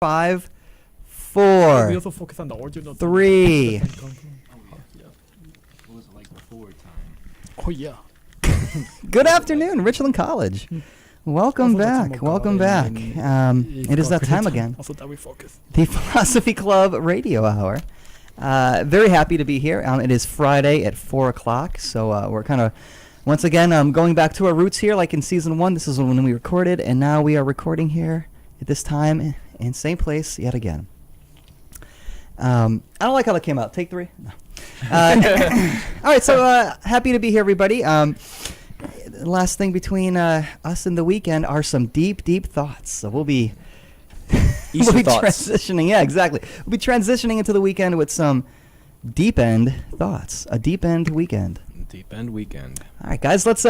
5, We 4, also focus on the original. 3. What was it like before time? Oh yeah. Good afternoon, Richland College. Welcome back. Welcome back. It is that time again. Also that we focus. The Philosophy Club Radio Hour. Very happy to be here. It is Friday at 4 o'clock, so we're kind of, once again, going back to our roots here, like in Season 1. This is when we recorded, and now we are recording here at this time in same place yet again. I don't like how that came out. Take 3? No. All right, so happy to be here, everybody. Last thing between us and the weekend are some deep, deep thoughts. So we'll be transitioning. Yeah, exactly. We'll be transitioning into the weekend with some deep end thoughts. A deep end weekend. Deep end weekend. All right, guys, let's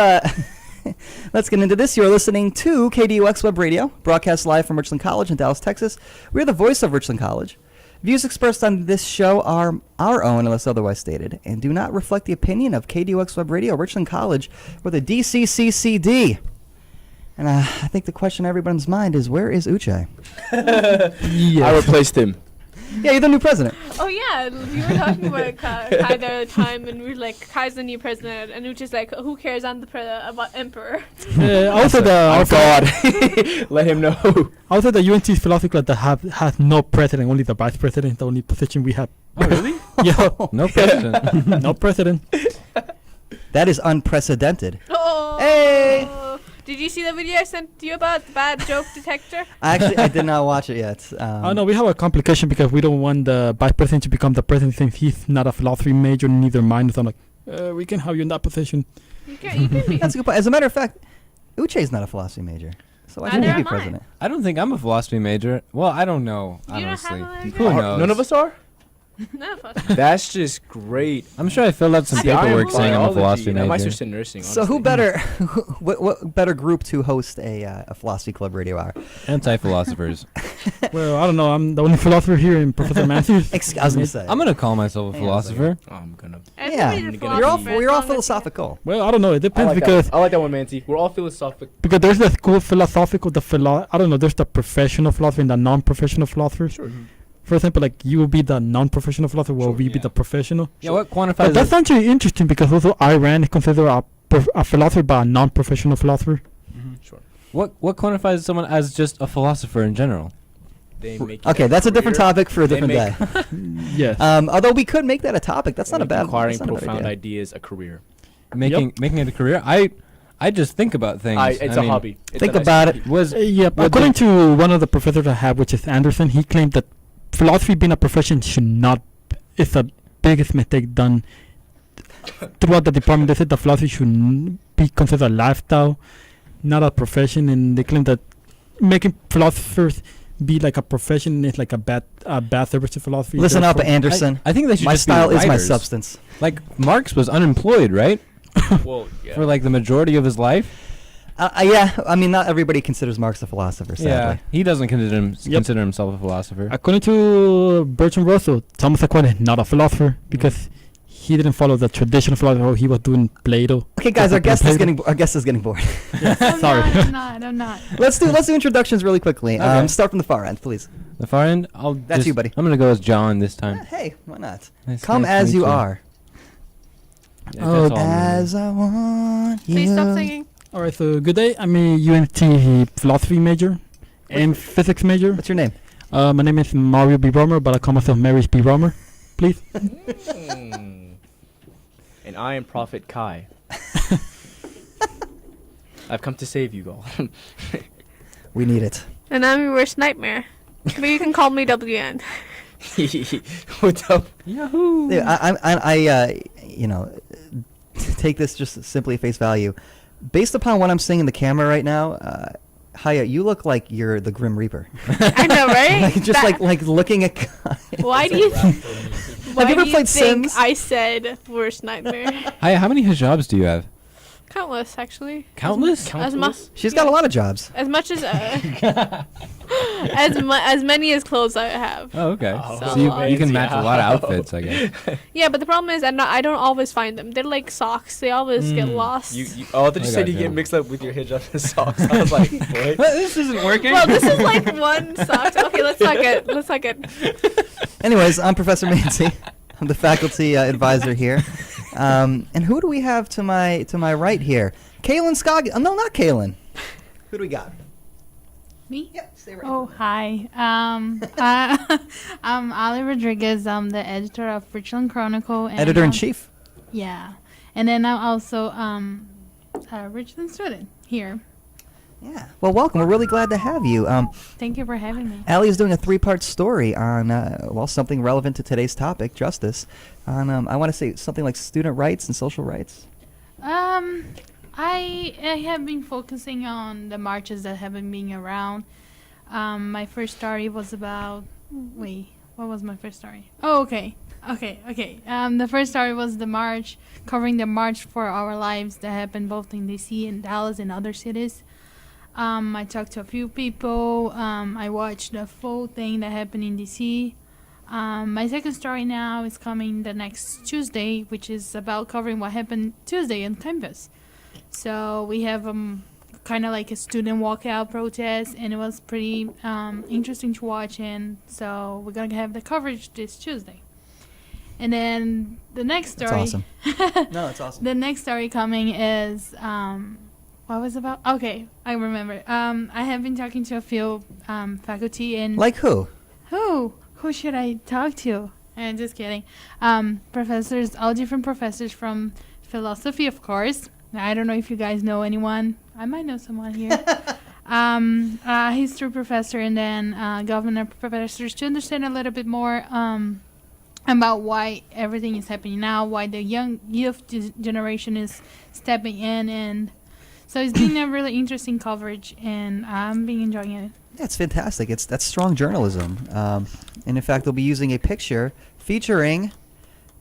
let's get into this. You're listening to KDUX Web Radio, broadcast live from Richland College in Dallas, Texas. We're the voice of Richland College. Views expressed on this show are our own unless otherwise stated and do not reflect the opinion of KDUX Web Radio, Richland College, or the DCCCD. And I think the question on everyone's mind is, where is Uche? I replaced him. Yeah, you're the new president. Oh yeah, we were talking about Kai the other time, and we were like, Kai's the new president, and we were just like, who cares? I'm the about emperor. Also God. Let him know. Also the UNT philosophy club that has no president, only the vice president, the only position we have. Oh really? Yeah. No president. No president. That is unprecedented. Oh. Hey! Did you see the video I sent you about the bad joke detector? Actually, I did not watch it yet. Oh no, we have a complication because we don't want the vice president to become the president since he's not a philosophy major, neither mine. So I'm like, we can have you in that position. You can be. That's a good point. As a matter of fact, Uche is not a philosophy major. So why should Neither he be am I. president? I don't think I'm a philosophy major. Well, I don't know. You don't honestly. have a major? Who knows? None of us are? None of us. That's just great. I'm sure I filled out some See, I paperwork am saying I'm a philosophy and I might major. switch to nursing. So who honestly. better, what better group to host a Philosophy Club Radio Hour? Anti-philosophers. Well, I don't know. I'm the only philosopher here in Professor Matthews. I was gonna say. I'm gonna call myself a Hang on a philosopher. Oh, I'm gonna. Yeah, Everybody's a you're philosopher we're all as long as philosophical. Well, I don't know. It I depends like because that. I like that one, Manti. We're all philosophical. because there's the school of philosophical, I don't know. There's the professional philosopher and the non-professional philosopher. Sure. For example, like you will be the non-professional philosopher, while Sure, we be yeah. the professional. Yeah, what But quantifies that's it? actually interesting because also Iran is considered a philosopher but a non-professional philosopher. Sure. What quantifies someone as just a philosopher in general? They make Okay, that's a different topic for a They different day. Yes. Although we could make that a topic. That's not a bad. Acquiring That's not a bad profound idea. ideas a career. Making it a career? I just think about things. It's I a mean, hobby. It's Think a nice about hobby. it. Was Yep. would According to one of the professors I have, which is Anderson, he claimed that philosophy being a profession should not. It's the biggest mistake done throughout the department. They said the philosophy should be considered a lifestyle, not a profession, and they claim that making philosophers be like a profession is like a bad service to philosophy. Listen up, Therefore- Anderson. I think they should My just be style is my writers. substance. Like Marx was unemployed, right? Well, yeah. For like the majority of his life. Yeah, I mean, not everybody considers Marx a philosopher, sadly. He doesn't consider himself a philosopher. According to Bertrand Russell, Thomas Aquinas is not a philosopher because he didn't follow the traditional philosophy. He was doing Plato. Okay, guys, our guest is Plato. getting bored. Sorry. I'm not. let's do introductions really quickly. Okay. Start from the far end, please. The far end, That's you, buddy. I'm gonna go as John this time. Hey, why not? Nice Come to as meet you are. Yeah, Oh, that's all I'm As I want you. Please stop singing. All right, so good day. I'm a UNT philosophy major and physics major. What's your name? My name is Mario B. Romer, but I call myself Mary's B. Romer. Please. And I am Prophet Kai. I've come to save you all. We need it. And I'm your worst nightmare. But you can call me WN. What's up? Yahoo! Yeah, I take this just simply at face value. Based upon what I'm seeing in the camera right now, Haya, you look like you're the Grim Reaper. I know, right? Like, just like looking at Kai. Why do you? Why Have you ever do played think Sims? I said worst nightmare. Hi, how many hijabs do you have? Countless, actually. Countless? As much. She's got a lot of jobs. As much as as many as clothes I have. Oh, okay. Oh, So you can match a lot of wow. outfits, I guess. Yeah, but the problem is I don't always find them. They're like socks. They always get Mm. lost. Oh, I thought you I said got you you. get mixed up with your hijab and socks. I was like, what? This isn't working. Well, this is like one sock. Okay, let's not get. Let's not get. Anyways, I'm Professor Mancy. I'm the faculty advisor here. And who do we have to my right here? Kaylin Scogg. No, not Kaylin. Who do we got? Me? Yeah, stay right. Oh, hi. I'm Ali Rodriguez. I'm the editor of Richland Chronicle. And Editor in chief. Yeah. And then I'm also a Richland student here. Yeah. Well, welcome. We're really glad to have you. Thank you for having me. Allie is doing a 3-part story on, something relevant to today's topic, justice. On, I want to say something like student rights and social rights. I have been focusing on the marches that have been being around. My first story was about... Wait, what was my first story? Oh, okay. The first story was the march, covering the March for Our Lives that happened both in D.C. and Dallas and other cities. I talked to a few people. I watched the full thing that happened in D.C. My second story now is coming the next Tuesday, which is about covering what happened Tuesday on campus. So we have kind of like a student walkout protest, and it was pretty interesting to watch. And so we're gonna have the coverage this Tuesday. And then the next That's story. awesome. No, that's awesome. The next story coming is what was it about? Okay, I remember. I have been talking to a few faculty and Like who? who should I talk to? And just kidding. Professors, all different professors from philosophy, of course. I don't know if you guys know anyone. I might know someone here. History professor, and then government professors to understand a little bit more about why everything is happening now, why the youth generation is stepping in, and so it's been a really interesting coverage, and I'm been enjoying it. Yeah, it's fantastic. That's strong journalism. And in fact, they'll be using a picture featuring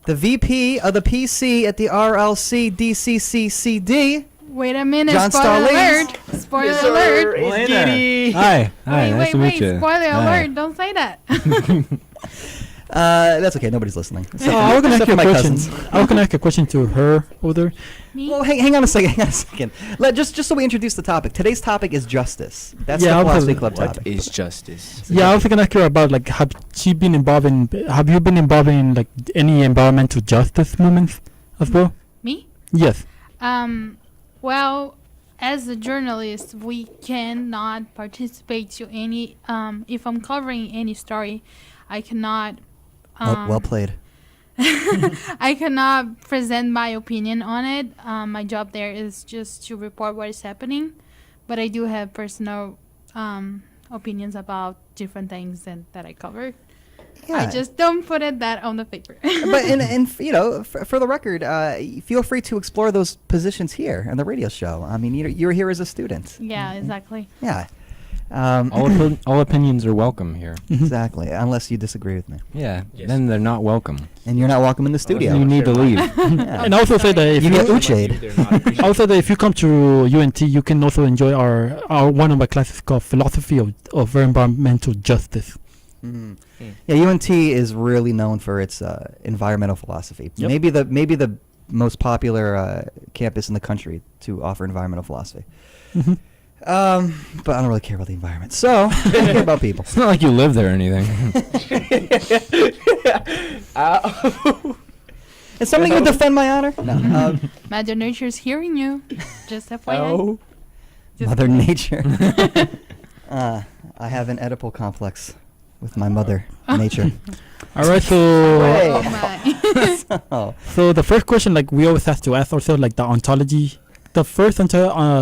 the VP of the PC at the RLC DCCCD. Wait a minute, John spoiler Stallings. alert! Spoiler alert! Hey there. Hi. Hi. Nice to meet you. Spoiler Hi. alert! Don't say that. That's okay. Nobody's listening. Except for- I was gonna except ask for you a my question. cousins. I was gonna ask a question to her over there. Me? Well, hang on a second. Just so we introduce the topic. Today's topic is justice. That's Yeah, the I'll philosophy put- club What topic. is justice? Yeah, I was gonna ask her about like have you been involved in like any environmental justice movements as well? Me? Yes. Well, as a journalist, we cannot participate to any. If I'm covering any story, I cannot. Well played. I cannot present my opinion on it. My job there is just to report what is happening, but I do have personal opinions about different things that I cover. Yeah. I just don't put that on the paper. But for the record, feel free to explore those positions here on the radio show. I mean, you're here as a student. Yeah, exactly. Yeah. All opinions are welcome here. Exactly. Unless you disagree with me, Yeah. Yes. Then they're not welcome. and you're not welcome in the studio. You need to leave. Yeah. And also say that if You you, get Uchade. They're not appreciated. also that if you come to UNT, you can also enjoy our one of my classes called Philosophy of Environmental Justice. Mhm. Hmm. Yeah, UNT is really known for its environmental philosophy. Yep. Maybe the most popular campus in the country to offer environmental philosophy. Mhm. But I don't really care about the environment. So I care about people. It's not like you live there or anything. Ow. Is somebody going to defend my honor? No. Mother Nature's hearing you. Just FYI. Oh. Just Mother kidding. Nature. I have an Oedipal complex with my mother, Nature. All right, so Hey. Oh my. Oh. so the first question, like we always have to ask ourselves, like the ontology. The first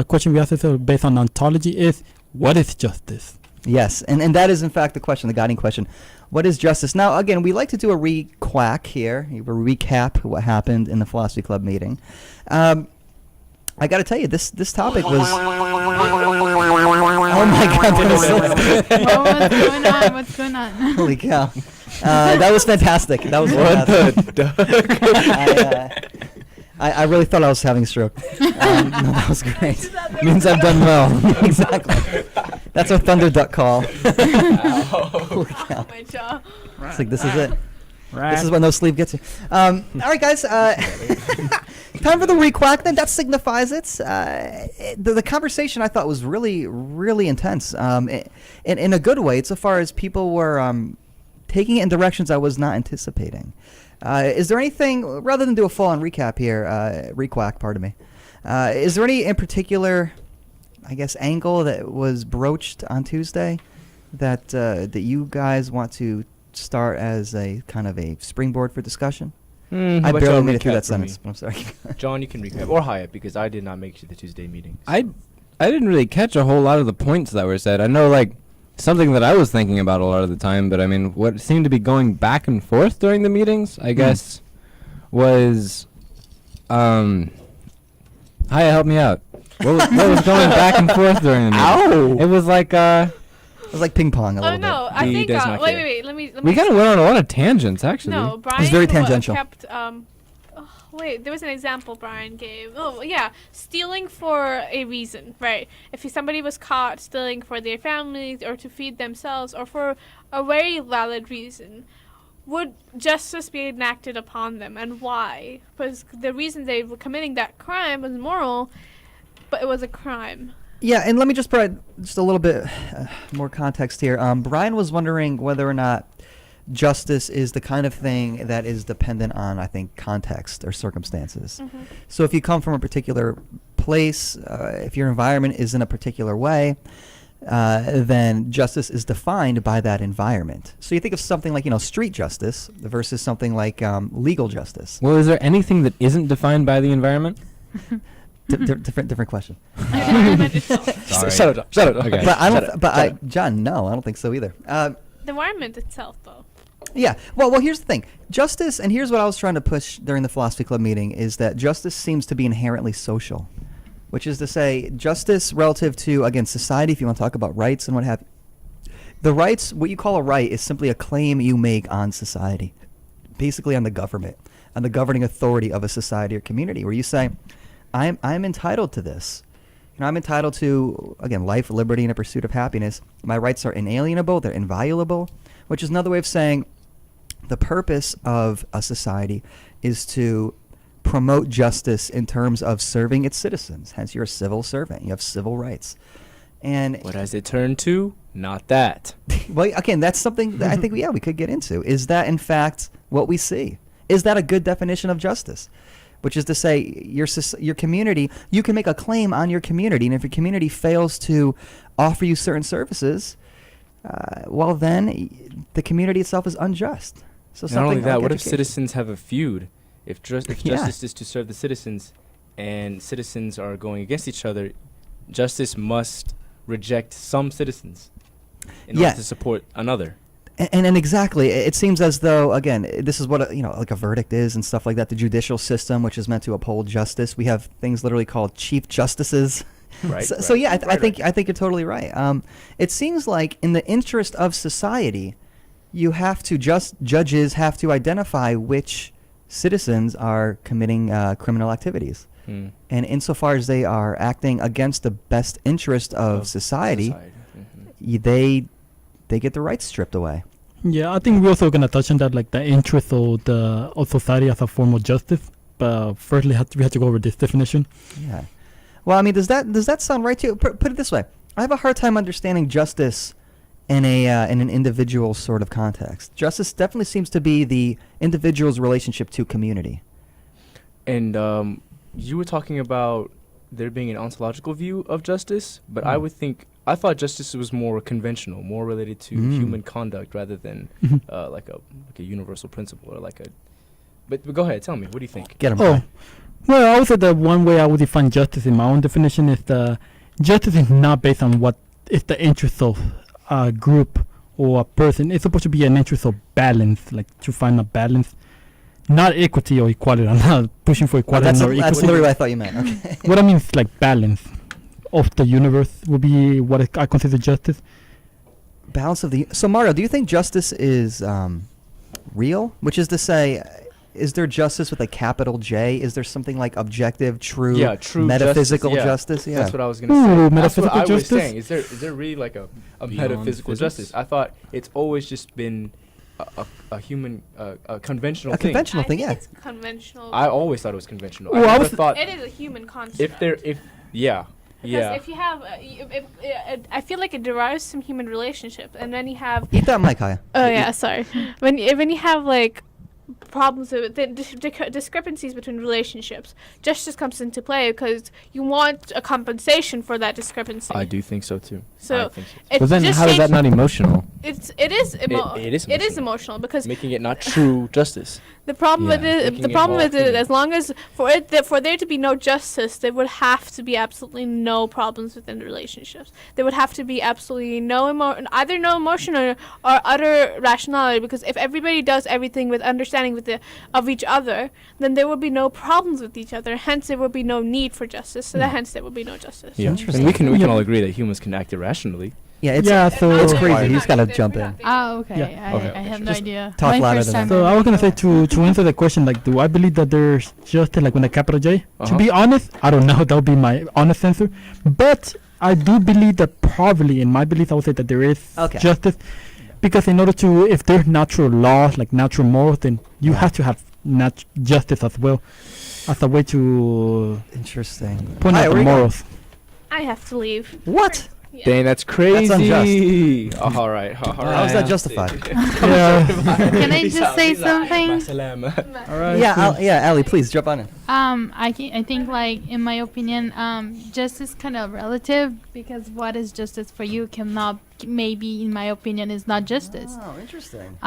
question we ask ourselves based on ontology is, what is justice? Yes, and that is in fact the question, the guiding question. What is justice? Now, again, we like to do a re-quack here, a recap what happened in the Philosophy Club meeting. I got to tell you, this topic was... Oh my God, What's going on? holy cow. That was fantastic. That was fantastic. I really thought I was having a stroke. No, that was great. Means I've done well. Exactly. That's our Thunder Duck call. Holy Oh, cow. my jaw. It's like, this is it. This is what no sleep gets you. All right, guys. Time for the requack. Then that signifies it. The conversation I thought was really, really intense. In a good way, insofar as people were taking it in directions I was not anticipating. Is there anything, rather than do a full-on recap here, requack, pardon me, is there any in particular, I guess, angle that was broached on Tuesday that that you guys want to start as a kind of a springboard for discussion? I barely made it through that sentence, but I'm sorry. John, you can recap, or Hyatt, because I did not make it to the Tuesday meeting. I didn't really catch a whole lot of the points that were said. I know, like, something that I was thinking about a lot of the time, but I mean, what seemed to be going back and forth during the meetings, I guess, was, Hyatt, help me out. What was going back and forth during the meeting? Ow! It was like, It was like ping pong a Oh little no, bit. I He think. does not care. Wait. Let me. we kind of went on a lot of tangents, actually. No, Brian. very wa- tangential. Kept. Wait, there was an example Brian gave. Oh yeah, stealing for a reason, right? If somebody was caught stealing for their families or to feed themselves or for a very valid reason, would justice be enacted upon them, and why? Because the reason they were committing that crime was moral, but it was a crime. Yeah, and let me just provide just a little bit more context here. Brian was wondering whether or not justice is the kind of thing that is dependent on, I think, context or circumstances. So if you come from a particular place, if your environment is in a particular way, then justice is defined by that environment. So you think of something like, street justice versus something like legal justice. Well, is there anything that isn't defined by the environment? Different question. Environment itself. Sorry. Shut it. Okay. But I don't. John, no, I don't think so either. The environment itself, though. Yeah. Well, here's the thing. Justice, and here's what I was trying to push during the philosophy club meeting, is that justice seems to be inherently social, which is to say, justice relative to, again, society. If you want to talk about rights and what have you, the rights, what you call a right, is simply a claim you make on society, basically on the government, on the governing authority of a society or community, where you say, I'm entitled to this. I'm entitled to, again, life, liberty, and a pursuit of happiness. My rights are inalienable, they're inviolable, which is another way of saying the purpose of a society is to promote justice in terms of serving its citizens. Hence, you're a civil servant. You have civil rights. And What has it turned to? Not that. well, again, that's something that I think, we could get into. Is that, in fact, what we see? Is that a good definition of justice? Which is to say, your community, you can make a claim on your community, and if your community fails to offer you certain services, well, then the community itself is unjust. So Not only something that, like what if education. citizens have a feud? If Yeah. justice is to serve the citizens, and citizens are going against each other, justice must reject some citizens in Yeah. order to support another. And exactly, it seems as though, again, this is what like a verdict is and stuff like that. The judicial system, which is meant to uphold justice, we have things literally called chief justices. Right. So yeah, I think you're totally right. It seems like in the interest of society, you have to judges have to identify which citizens are committing criminal activities, and insofar as they are acting against the best interest of society, they get their rights stripped away. Yeah, I think we're also gonna touch on that, like the interest of society as a form of justice. But firstly, we have to go over this definition. Yeah. Well, I mean, does that sound right to you? Put it this way: I have a hard time understanding justice in an individual sort of context. Justice definitely seems to be the individual's relationship to community. And you were talking about there being an ontological view of justice, but I thought justice was more conventional, more related to human conduct rather than like a universal principle or like a. But go ahead, tell me, what do you think? Get 'em. Oh, well, I would say the one way I would define justice in my own definition is justice is not based on what is the interest of a group or a person. It's supposed to be an interest of balance, like to find a balance, not equity or equality. I'm not pushing for equality That's or equity. literally what I thought you meant. Okay. What I mean is like balance of the universe would be what I consider justice. Balance of the. So Mario, do you think justice is real? Which is to say, is there justice with a capital J? Is there something like objective, true, Yeah, true metaphysical justice, justice? Yeah. That's what I was gonna Ooh, say. That's what metaphysical I was justice? saying. Is there really like a Beyond metaphysical physics? justice? I thought it's always just been a human, a conventional A thing. conventional I thing, think yeah. it's conventional. I always thought it was conventional. Well, I I never was- thought It is a human construct. yeah. Because if you have, I feel like it derives from human relationship, and then you have. Eat that mic, Kaya. Oh yeah, sorry. When you have like problems with the discrepancies between relationships, justice comes into play because you want a compensation for that discrepancy. I do think so too. So I think so too. it's But then just how is that changed- not emotional? It is it is emotional because making it not true justice. the problem Yeah. with it, Making the it problem more with it, human. as long as for there to be no justice, there would have to be absolutely no problems within the relationships. There would have to be absolutely either no emotion or utter rationality. Because if everybody does everything with understanding of each other, then there would be no problems with each other. Hence, there would be no need for justice. So hence, there would be no justice. Yeah, Interesting. and we can Yeah. all agree that humans can act irrationally. Yeah, it's Yeah, so it's We're crazy. not You just going gotta there. jump We're in. not there. Okay. Yeah. Okay, I have no Just idea. talk My louder first than time that. So I was gonna say ever- to answer the question, like, do I believe that there's justice, like, with a capital J? To Uh-huh. be honest, I don't know. That would be my honest answer. But I do believe that probably, in my belief, I would say that there is Okay. justice, because in order to, if there's natural laws, like natural morals, then you Yeah. have to have justice as well, as a way to Interesting. point Hi, out where the you going? morals. I have to leave. What? Yeah. Dang, that's crazy. unjust. All right. How is that justified? Yeah. Can I just say something? All right. Yeah, Ali, please jump on in. I think like in my opinion, justice kind of relative because what is justice for you cannot maybe in my opinion is not justice. Oh, interesting.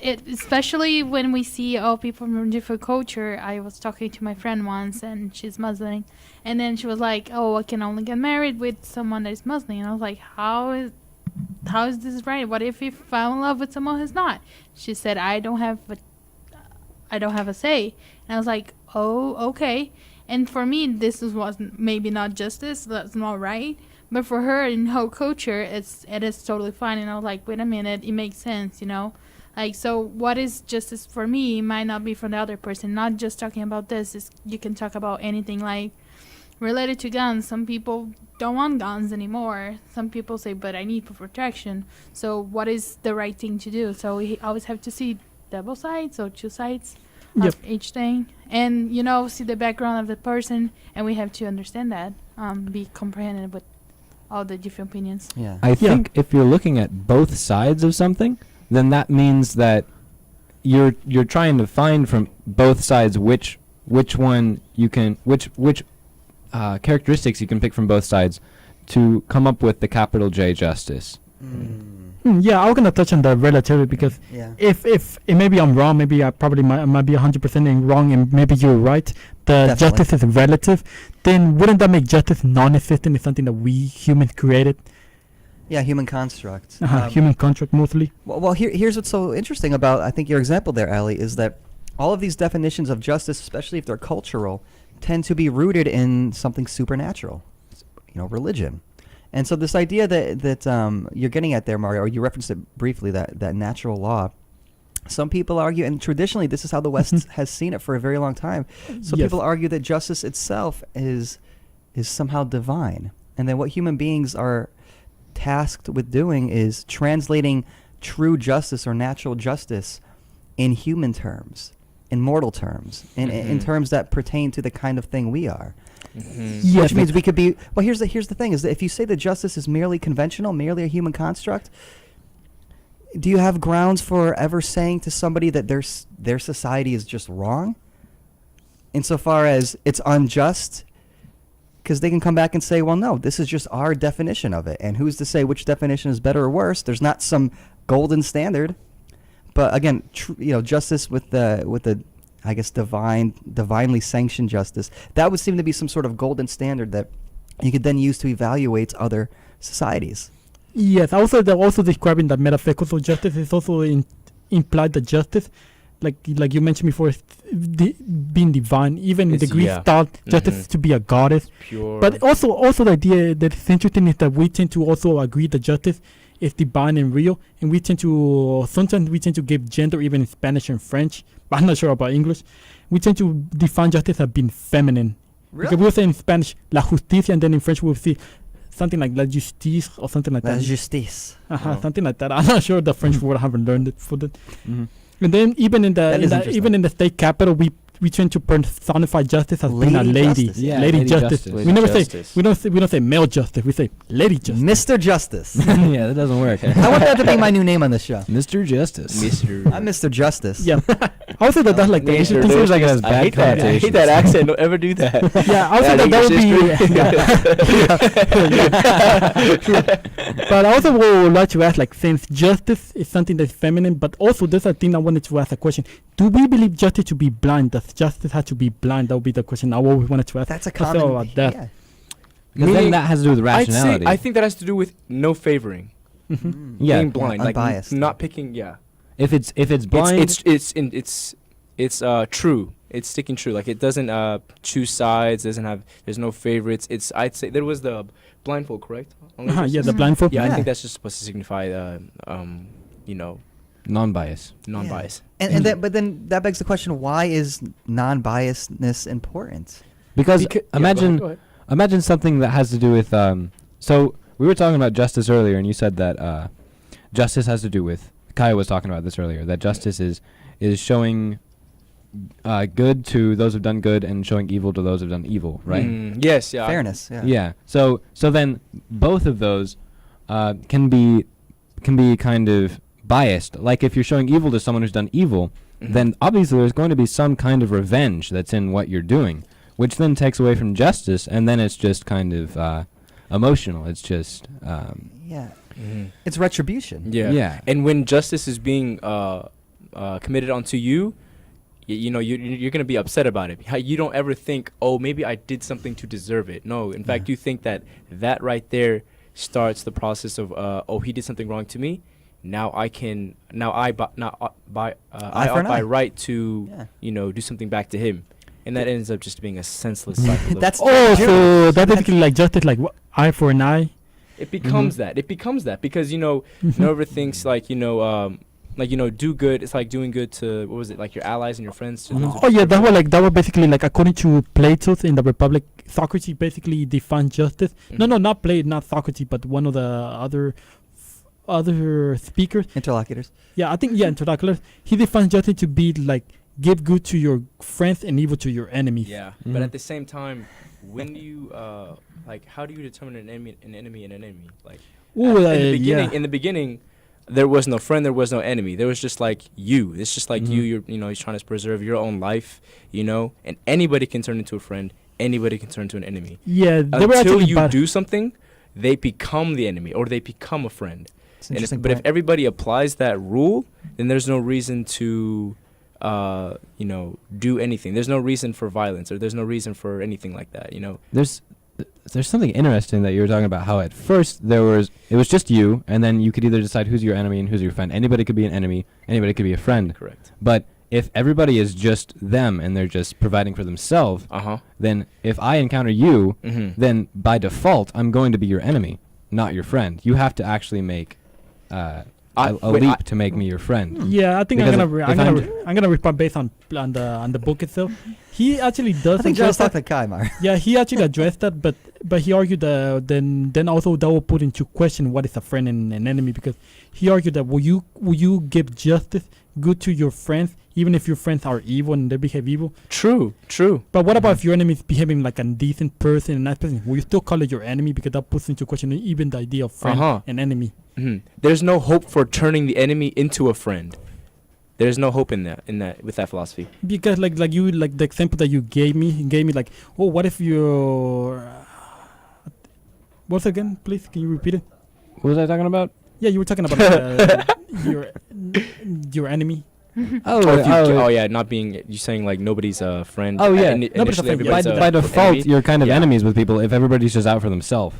Especially when we see all people from different culture. I was talking to my friend once, and she's Muslim, and then she was like, "Oh, I can only get married with someone that is Muslim." And I was like, "How is this right? What if you fall in love with someone who's not?" She said, "I don't have a say." And I was like, "Oh, okay." And for me, was maybe not justice. That's not right. But for her in her culture, it is totally fine. And I was like, "Wait a minute, it makes sense, you know." Like, so what is justice for me might not be for the other person. Not just talking about this. You can talk about anything like related to guns. Some people don't want guns anymore. Some people say, but I need for protection. So what is the right thing to do? So we always have to see double sides or two sides Yep. of each thing. And, see the background of the person. And we have to understand that. Be comprehended with all the different opinions. Yeah. I think if you're looking at both sides of something, then that means that you're trying to find from both sides which one you can which characteristics you can pick from both sides to come up with the capital J justice. Yeah, I was gonna touch on the relativity because Yeah. if maybe I'm wrong, maybe I probably might be 100% wrong, and maybe you're right. The Definitely. justice is relative. Then wouldn't that make justice non-existent? It's something that we humans created, Yeah, human construct. human contract mostly. Well, here's what's so interesting about, I think, your example there, Ali, is that all of these definitions of justice, especially if they're cultural, tend to be rooted in something supernatural, religion. And so this idea that you're getting at there, Mario, or you referenced it briefly, that natural law, some people argue, and traditionally this is how the West has seen it for a very long time, so Yes. people argue that justice itself is somehow divine, and that what human beings are tasked with doing is translating true justice or natural justice in human terms, in mortal terms, in terms that pertain to the kind of thing we are. Yes, Which means we could be. Well, here's the thing: is that if you say that justice is merely conventional, merely a human construct, do you have grounds for ever saying to somebody that their society is just wrong? Insofar as it's unjust, because they can come back and say, well, no, this is just our definition of it, and who's to say which definition is better or worse? There's not some golden standard. But again, justice with the I guess divinely sanctioned justice, that would seem to be some sort of golden standard that you could then use to evaluate other societies. Yes, also describing that metaphysical justice is also implied that justice, like you mentioned before, is being divine. Even in the Greek thought justice is to be a goddess. Pure. But also the idea that is interesting is that we tend to also agree that justice is divine and real, and we tend to sometimes we tend to give gender even in Spanish and French, but I'm not sure about English. We tend to define justice as being feminine. Because we'll say in Spanish la justicia, and then in French we'll see something like la justice or something like La that. justice. Oh. Something like that. I'm not sure the French word. I haven't learned it for that. Mhm. And then even in That is the interesting. even in the state capital, we tend to personify justice as being a Lady lady, justice, yeah. lady Lady justice. justice. We never say Justice. we don't say male justice. We say lady justice. Mr. Justice. Yeah, that doesn't work. I want that to be my new name on this show. Mr. Justice. Mr. I'm Mr. Justice. Yeah, I would say that that's like the Mr. interesting. Seems like it has I bad hate that. I hate connotations. that accent. Don't ever do that. Yeah, I would say that would be. But I also would like to ask, like, since justice is something that's feminine, but also there's a thing I wanted to ask a question. Do we believe justice to be blind? Does justice have to be blind? That would be the question I always wanted to ask. That's a What's common. about that? Yeah. Because then that has to do with I'd say rationality. I think that has to do with no favoring, yeah. being blind, like unbiased. not picking. Yeah, If it's blind, it's true. It's sticking true. Like it doesn't juice sides. There's no favorites. I'd say there was the blindfold, correct? Yeah, the blindfold. Yeah, I Yeah. think that's just supposed to signify you know, non-bias. non-bias. And then, but then that begs the question: why is non-biasedness important? Because Go imagine ahead. imagine something that has to do with so we were talking about justice earlier, and you said that justice has to do with Kaya was talking about this earlier, that justice is showing good to those who've done good and showing evil to those who've done evil, right? Yes, yeah. Fairness. Yeah. Yeah. So then both of those can be kind of biased. Like if you're showing evil to someone who's done evil, then obviously there's going to be some kind of revenge that's in what you're doing, which then takes away from justice, and then it's just kind of emotional. It's just Yeah. Mhm. It's retribution. Yeah. yeah. And when justice is being committed onto you, you know, you're going to be upset about it. You don't ever think, oh, maybe I did something to deserve it. No, in fact, you think that right there starts the process of, oh, he did something wrong to me. Now I ought by right to, Yeah. you know, do something back to him. And that ends up just being a senseless cycle. That's Oh, true. so that's basically like justice, like eye for an eye. It becomes that. It becomes that because, you know, no one ever thinks like, do good. It's like doing good to, what was it, like your allies and your friends. To those who Oh yeah, deserve that was basically like according to Plato in the Republic, Socrates basically defined justice. it. No, not Plato, not Socrates, but one of the other speakers. Interlocutors. Yeah, I think interlocutors. He defines justice to be like give good to your friends and evil to your enemies. Yeah, Mhm. but at the same time, when do you like? How do you determine an enemy? Like Ooh, in the beginning, there was no friend, there was no enemy. There was just like you. It's just like you're trying to preserve your own life, and anybody can turn into a friend. Anybody can turn into an enemy. Yeah, they were Until actually you bad. do something, they become the enemy or they become a friend. It's an interesting But if point. everybody applies that rule, then there's no reason to, do anything. There's no reason for violence or there's no reason for anything like that. There's something interesting that you were talking about, how at first it was just you, and then you could either decide who's your enemy and who's your friend. Anybody could be an enemy, anybody could be a friend. Correct. But if everybody is just them and they're just providing for themselves, then if I encounter you, Mm-hmm. then by default I'm going to be your enemy, not your friend. You have to actually make a leap to make me your friend. Yeah, I think Because I'm gonna respond based on the book itself. He actually does I think address Joe's that. talking to Kai, Mar. Yeah, he actually addressed that, but he argued that then also that will put into question what is a friend and an enemy, because he argued that will you give justice good to your friends even if your friends are evil and they behave evil? True. But what about if your enemy is behaving like a decent person and nice person? Will you still call it your enemy, because that puts into question even the idea of friend and enemy? Mm-hmm. There's no hope for turning the enemy into a friend. There's no hope in that with that philosophy. Because like the example that you gave me like, oh, what if you're what's again, please, can you repeat it? What was I talking about? Yeah, you were talking about your enemy. Not being, you saying like nobody's a friend. Oh, yeah. Nobody's a Initially friend, yeah. By, everybody's a by default, enemy. you're kind of Yeah. enemies with people if everybody's just out for themselves.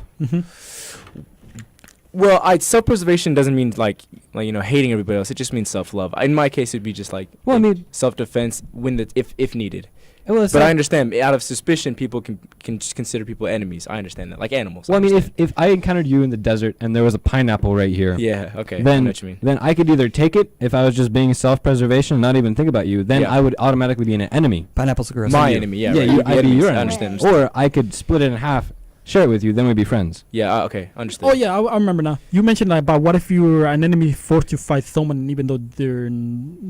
Well, self-preservation doesn't mean like hating everybody else. It just means self-love. In my case, it'd be just like Well, I mean, self-defense if needed. Well, it's But I like- understand. Out of suspicion, people can just consider people enemies. I understand that, like animals. Well, I mean, understand. if I encountered you in the desert and there was a pineapple right here, yeah, okay, I then know what you mean. then I could either take it if I was just being self-preservation and not even think about you. Then Yeah. I would automatically be an enemy. Pineapples are gross. My you. enemy, yeah, Yeah, right. you- You'd be I'd be enemies. your I enemy. understand. Or I could split it in half, share it with you. Then we'd be friends. Yeah, okay, understood. Oh yeah, I remember now. You mentioned like, about what if you're an enemy forced to fight someone, even though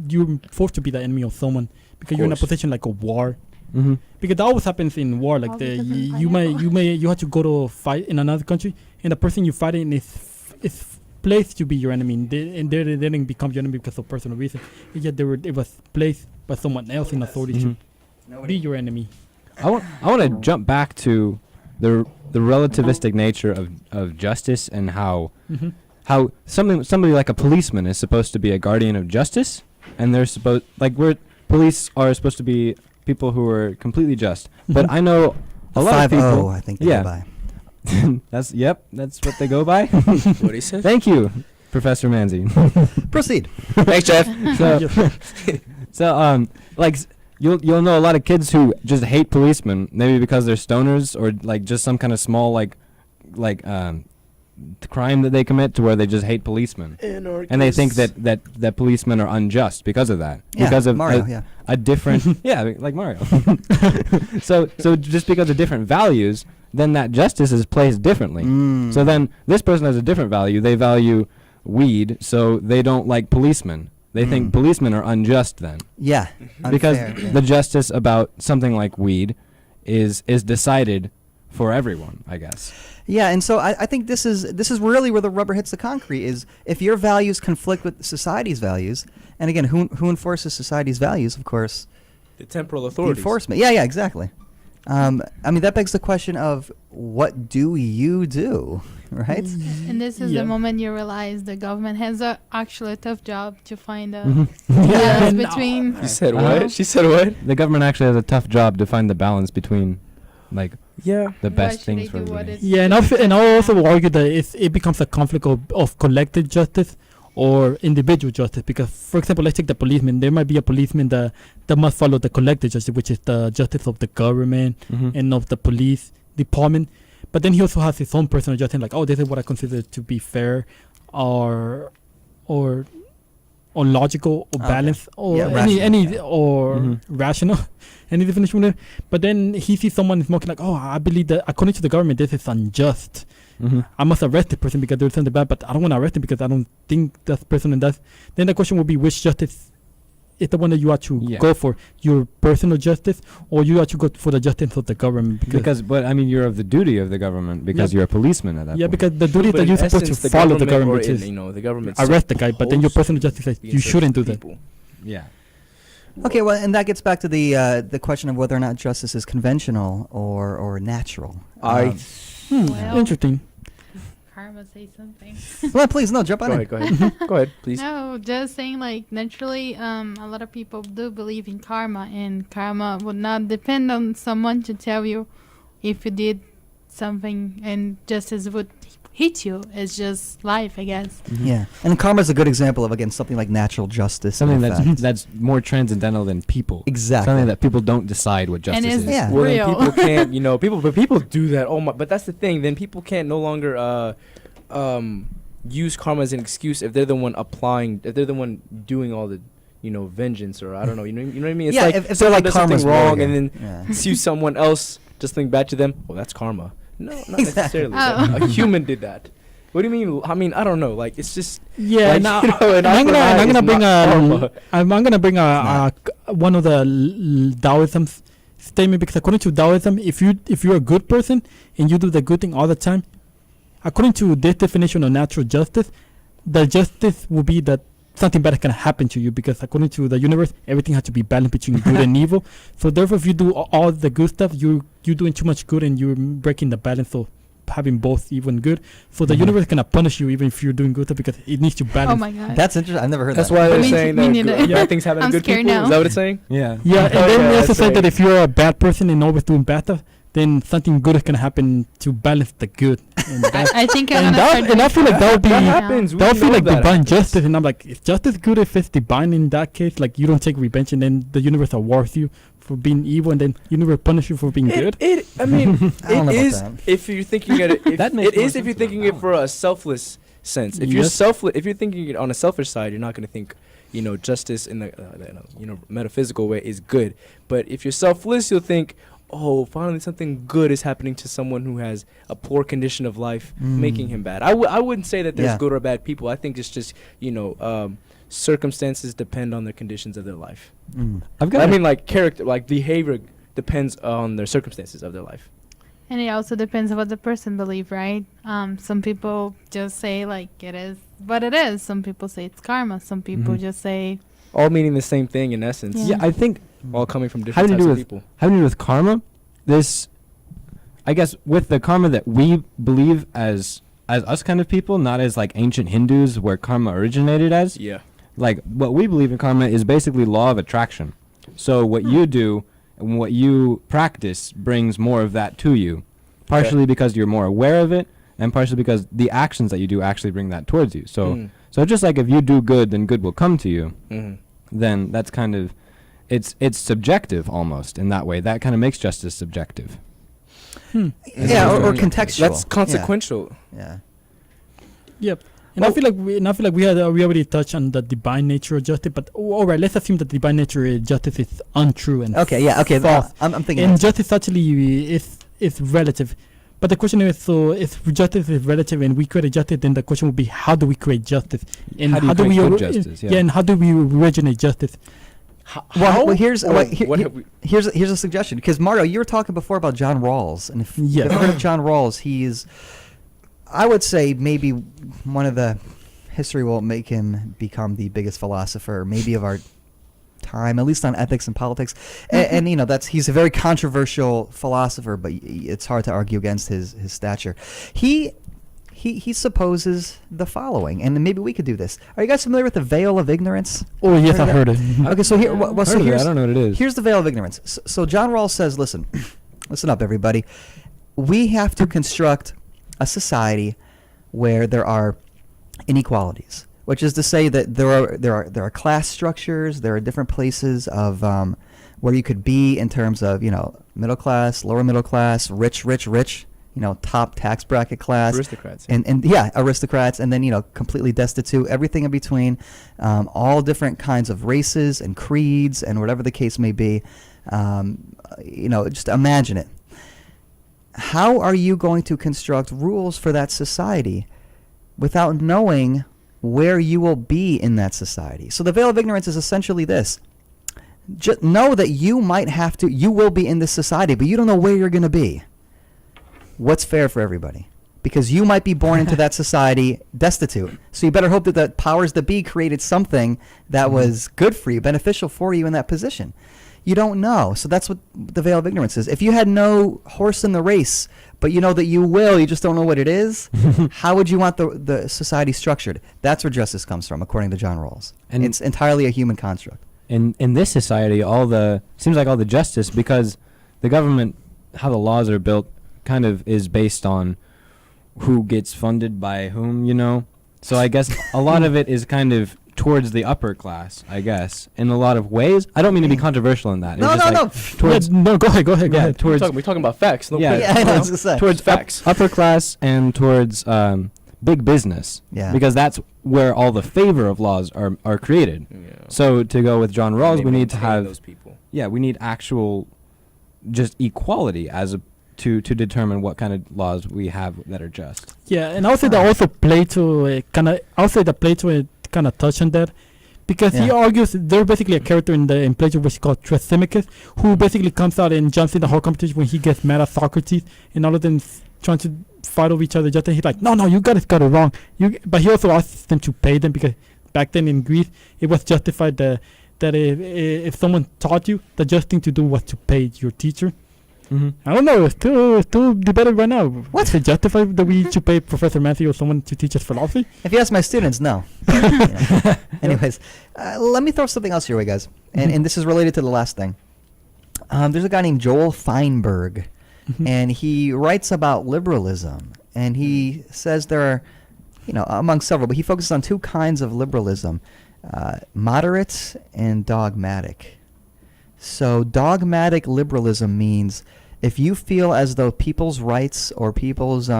you're forced to be the enemy of someone because you're in a course. position like a war. Mm-hmm. Because that always happens in war. Like All because of you have to go to fight in another country, and the person you're fighting is placed to be your enemy, and they didn't become your enemy because of personal reason. It's just it was placed by someone else in authority to be your enemy. I want to jump back to the relativistic nature of justice and how Mm-hmm. how somebody like a policeman is supposed to be a guardian of justice, and they're supposed police are supposed to be people who are completely just. But I know a lot of 5-0, people. I think they Yeah. go by. That's what they go by. What he said. Thank you, Professor Manzi. Proceed. Thanks, Jeff. So you'll know a lot of kids who just hate policemen, maybe because they're stoners or like just some kind of small crime that they commit to where they just hate policemen, and they think that policemen are unjust because of that, Yeah, because of Mario. Yeah. a different like Mario. so just because of different values, then that justice is placed differently. Mm. So then this person has a different value. They value weed, so they don't like policemen. They think policemen are unjust then, Yeah. because unfair, yeah. the justice about something like weed is decided for everyone, I guess. Yeah, and so I think this is really where the rubber hits the concrete. Is if your values conflict with society's values, and again, who enforces society's values? Of course, The temporal the authorities. enforcement. Yeah, exactly. I mean, that begs the question of what do you do, right? And this is Yeah. the moment you realize the government has actually a tough job to find a Mhm. balance And, between. You said Uh-huh. what? She said what? The government actually has a tough job to find the balance between, like, Yeah. the Why best should things they for do what everybody. is Yeah, and I'll also argue that it becomes a conflict of collective justice or individual justice. Because, for example, let's take the policeman. There might be a policeman that must follow the collective justice, which is the justice of the government Mhm. and of the police department. But then he also has his own personal justice, like, oh, this is what I consider to be fair, or logical, or Okay. balanced, or Yeah, any rational, yeah. or Mhm. rational, any definition. Of it. But then he sees someone smoking, like, oh, I believe that according to the government, this is unjust. Mhm. I must arrest the person because they're something bad, but I don't want to arrest him because I don't think that person and that. Then the question would be, which justice is the one that you have to Yeah. go for? Your personal justice, or you have to go for the justice of the government? But I mean, you're of the duty of the government because Yeah. you're a policeman at that yeah, point. because the duty But that in you're supposed essence, to follow the government, which or is the government arrest the guy, but then your supposed personal justice says to be you in search shouldn't do of that. people. Yeah. Okay, well, and that gets back to the question of whether or not justice is conventional or natural. Um, Well- Interesting. Karma say something. well, please, no, jump on Go it. ahead, go ahead. Go ahead, please. No, just saying like naturally, a lot of people do believe in karma, and karma would not depend on someone to tell you if you did something, and justice would hit you. It's just life, I guess. Yeah, and karma is a good example of again something like natural justice. in Something effect. that's more transcendental than people. exactly. Something that people don't decide what justice it's- is. Yeah. Well, then Real. people can't, people do that. Oh my! But that's the thing. Then people can't no longer use karma as an excuse if they're the one applying, if they're the one doing all the, vengeance or I don't know. You know what I mean? It's yeah, like if they're someone like does karma's something wrong warrior. and then Yeah. see someone else just think back to them. Oh, that's karma. No, not Exactly. necessarily. Oh. A human did that. What do you mean? I mean, I don't know. Like it's just Yeah, like, now, you know, an I'm gonna eye I'm is gonna bring not karma. I'm gonna bring It's one of the Taoism statement, because according to Taoism, if you're a good person and you do the good thing all the time, according to this definition of natural justice, the justice will be that something bad can happen to you, because according to the universe, everything has to be balanced between good and evil. So therefore, if you do all the good stuff, you're doing too much good and you're breaking the balance of having both evil and good. So the Mhm. universe cannot punish you even if you're doing good stuff, because it needs to balance. Oh my god. That's interesting. I've never heard That's that. why they're Me saying me that neither. good, bad things happen to I'm good scared people. now. Is that what it's saying? Yeah. Yeah, and Oh, then yeah, they also that's say that right. if you're a bad person and always doing bad stuff, then something good is gonna happen to balance the good. And that, I think I'm and, gonna that, start and I feel like that would be That Yeah. happens. We that would feel know like that divine happens. justice, and I'm like, is justice good if it's divine in that case? Like you don't take revenge, and then the universe awards you for being evil, and then universe punish you for being good. I mean, I don't know it about is that. if you're thinking it. If, That makes it more is if sense you're than thinking that it for a selfless sense. If you're Yes. if you're thinking it on a selfish side, you're not going to think, justice in the metaphysical way is good. But if you're selfless, you'll think, oh, finally something good is happening to someone who has a poor condition of life, making him bad. I wouldn't say that there's Yeah. good or bad people. I think it's just circumstances depend on the conditions of their life. I've got. I mean, like character, like behavior depends on their circumstances of their life. And it also depends on what the person believes, right? Some people just say like it is what it is. Some people say it's karma. Some people Mhm. just say All meaning the same thing in essence. Yeah. yeah, I think All coming from different having to types do of with people. having to do with karma. This, I guess, with the karma that we believe as us kind of people, not as like ancient Hindus where karma originated as. Yeah. Like what we believe in karma is basically law of attraction. So what you do and what you practice brings more of that to you, partially because you're more aware of it, and partially because the actions that you do actually bring that towards you. So so just like if you do good, then good will come to you. Then that's kind of it's subjective almost in that way. That kind of makes justice subjective. Yeah, or contextual. That's consequential. Yeah. Yep. And I feel like we already touched on the divine nature of justice, but all right, let's assume that divine nature of justice is untrue and Okay. Yeah. Okay. false. I'm thinking. And justice actually is relative. But the question is, so if justice is relative and we create justice, then the question would be, how do we create justice? And How do you create good ori- justice? Yeah, and how do we originate justice? Well, here's Or he- what he- have we- here's a suggestion, because Mario, you were talking before about John Rawls, and if Yeah. you've heard of John Rawls, he's, I would say, maybe one of the history will make him become the biggest philosopher, maybe of our time, at least on ethics and politics. And he's a very controversial philosopher, but it's hard to argue against his stature. He supposes the following, and maybe we could do this. Are you guys familiar with the veil of ignorance? Oh, yes, I heard it. Okay, so here, Heard so of it, here's I don't know what it is. Here's the veil of ignorance. So John Rawls says, listen up, everybody. We have to construct a society where there are inequalities, which is to say that there are class structures. There are different places of where you could be in terms of middle class, lower middle class, rich, top tax bracket class, Aristocrats. and aristocrats, and then completely destitute, everything in between, all different kinds of races and creeds and whatever the case may be. Just imagine it. How are you going to construct rules for that society without knowing where you will be in that society? So the veil of ignorance is essentially this. Just know that you will be in this society, but you don't know where you're going to be. What's fair for everybody? Because you might be born into that society destitute. So you better hope that the powers that be created something that was good for you, beneficial for you in that position. You don't know. So that's what the veil of ignorance is. If you had no horse in the race, but you know that you will, you just don't know what it is, how would you want the society structured? That's where justice comes from, according to John Rawls. And And- it's entirely a human construct. In this society, seems like all the justice, because the government, how the laws are built, kind of is based on who gets funded by whom. So I guess a lot of it is kind of towards the upper class, I guess, in a lot of ways. I don't mean to be controversial in that. It's No, just no, like no. Towards, No, go ahead. Go ahead. towards We're talking about facts. No Yeah, Yeah, I know what I was gonna say. towards facts. upper class and towards big business. Yeah. Because that's where all the favor of laws are created. Yeah. So to go with John Rawls, we need to maintain have those people. we need actual just equality to determine what kind of laws we have that are just. Yeah, and also that also Plato kind of touched on that, because he Yeah. argues there's basically a character in Plato which is called Thrasymachus, who basically comes out and jumps in the whole competition when he gets mad at Socrates, and all of them trying to fight over each other. Just and he's like, no, you guys got it wrong. But he also asks them to pay them, because back then in Greece it was justified that if someone taught you, the just thing to do was to pay your teacher. Mm-hmm. I don't know. It's still debated right now. What? Is it justified that we should pay Professor Matthew or someone to teach us philosophy? If you ask my students, no. Anyways, let me throw something else your way, guys. And this is related to the last thing. There's a guy named Joel Feinberg, and he writes about liberalism. and he says there are, among several, but he focuses on two kinds of liberalism, moderate and dogmatic. So dogmatic liberalism means if you feel as though people's rights or people's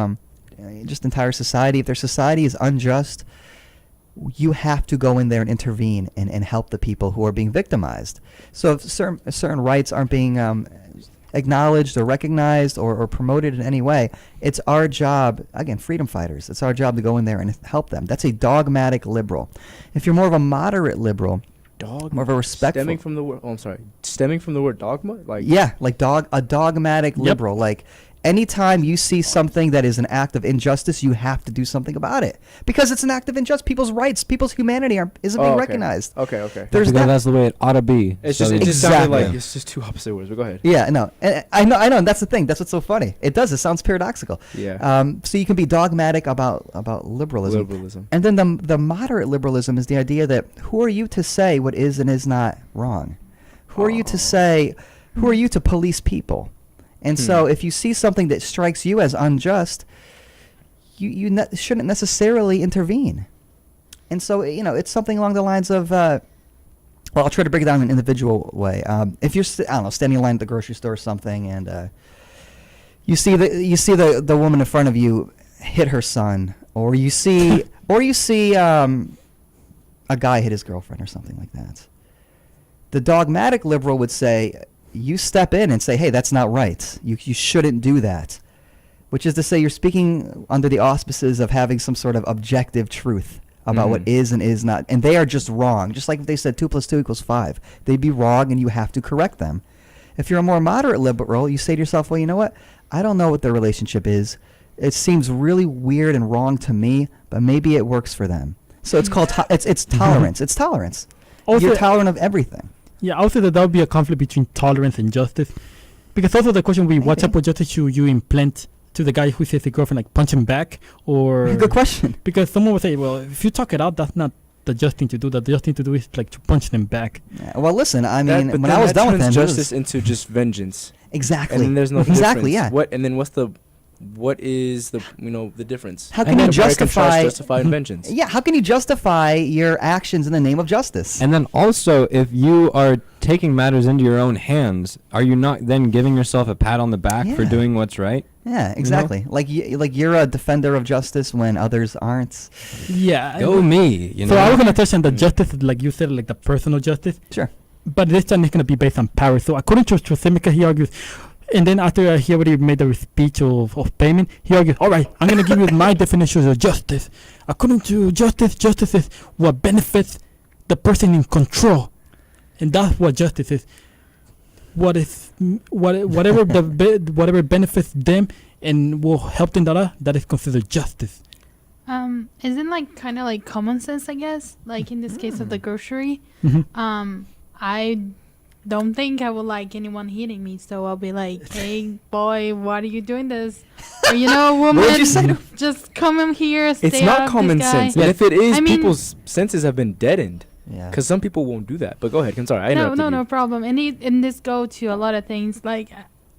just entire society, if their society is unjust, you have to go in there and intervene and help the people who are being victimized. So if certain rights aren't being acknowledged or recognized or promoted in any way, it's our job, again, freedom fighters, it's our job to go in there and help them. That's a dogmatic liberal. If you're more of a moderate liberal, more of a respectful... Stemming from the word... Oh, I'm sorry. Stemming from the word dogma? A dogmatic liberal. Like, anytime you see something that is an act of injustice, you have to do something about it. Because it's an act of injustice. People's rights, people's humanity isn't being recognized. Okay. There's because that's the way it ought to be. It just Exactly. sounded like it's just two opposite words, but go ahead. Yeah, no. I know, and that's the thing. That's what's so funny. It sounds paradoxical. Yeah. So you can be dogmatic about liberalism. And then the moderate liberalism is the idea that who are you to say what is and is not wrong? Who are you to police people? And so if you see something that strikes you as unjust, you shouldn't necessarily intervene. And so, it's something along the lines of, I'll try to break it down in an individual way. If you're, standing in line at the grocery store or something, and you see the woman in front of you hit her son, or you see a guy hit his girlfriend or something like that. The dogmatic liberal would say, you step in and say, hey, that's not right. You shouldn't do that. Which is to say, you're speaking under the auspices of having some sort of objective truth about what is and is not. And they are just wrong. Just like if they said 2 + 2 = 5. They'd be wrong and you have to correct them. If you're a more moderate liberal, you say to yourself, well, you know what? I don't know what their relationship is. It seems really weird and wrong to me, but maybe it works for them. So it's called it's tolerance. It's tolerance. Also, you're tolerant of everything. Yeah, also that would be a conflict between tolerance and justice. Because also the question would be, what type of justice should you implant to the guy who says the girlfriend, like punch him back? Or Good question. Because someone would say, well, if you talk it out, that's not the just thing to do. The just thing to do is like to punch them back. Yeah, well, listen, I mean, But when I was done with them, justice into just vengeance. Exactly. And then there's no exactly, difference. yeah. What is the difference? How can you justify vengeance? Yeah, how can you justify your actions in the name of justice? And then also, if you are taking matters into your own hands, are you not then giving yourself a pat on the back for Yeah. doing what's right? Yeah, exactly. Like you're a defender of justice when others aren't. Yeah. Go me, So I was going to touch on the justice, like you said, like the personal justice. Sure. But this time it's going to be based on power. So according to Thrasymachus, he argues, and then after he already made the speech of payment, he argues, all right, I'm going to give you my definition of justice. According to justice is what benefits the person in control. And that's what justice is. Whatever benefits them and will help them, that is considered justice. Isn't like kind of like common sense, I guess? Like in this case of the grocery. I don't think I would like anyone hitting me, so I'll be like, hey boy, why are you doing this? Or woman, What did you say? just come in here, stay It's out not of common this guy. sense. And if it is, I mean- people's senses have been deadened. Yeah. Because some people won't do that. But go ahead. I'm sorry. I No, interrupted you. no problem. And this go to a lot of things. Like,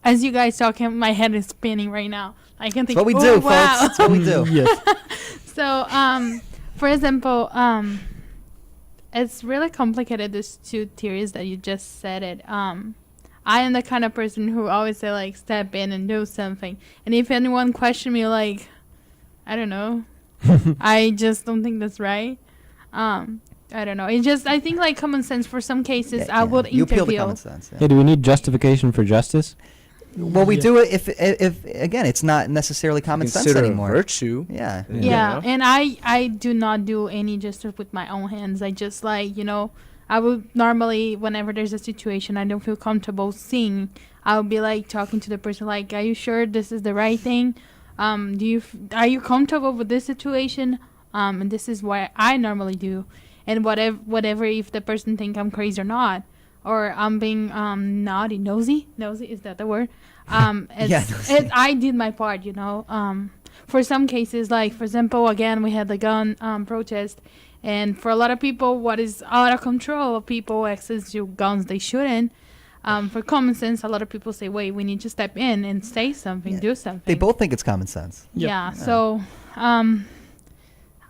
as you guys talking, my head is spinning right now. I can think. That's what we oh, do, wow. folks. That's what we do. Yes. So, for example, it's really complicated. These two theories that you just said it. I am the kind of person who always say like step in and do something. And if anyone question me, like, I don't know, I just don't think that's right. I don't know. It's just I think like common sense for some cases. I would You appeal to interview. common sense. Yeah. Hey, do we need justification for justice? Well, we Yeah. do it if again, it's not necessarily common sense Consider anymore. virtue. Yeah. Yeah, You know? and I do not do any justice with my own hands. I just like, I would normally, whenever there's a situation I don't feel comfortable seeing, I would be like talking to the person like, are you sure this is the right thing? Are you comfortable with this situation? And this is what I normally do. And whatever if the person think I'm crazy or not, or I'm being nosy, is that the word? I did my part, For some cases, like for example, again we had the gun protest, and for a lot of people, what is out of control, people access to guns they shouldn't. For common sense, a lot of people say, "Wait, we need to step in and say something, Yeah. do something." They both think it's common sense. Yep. Yeah. So,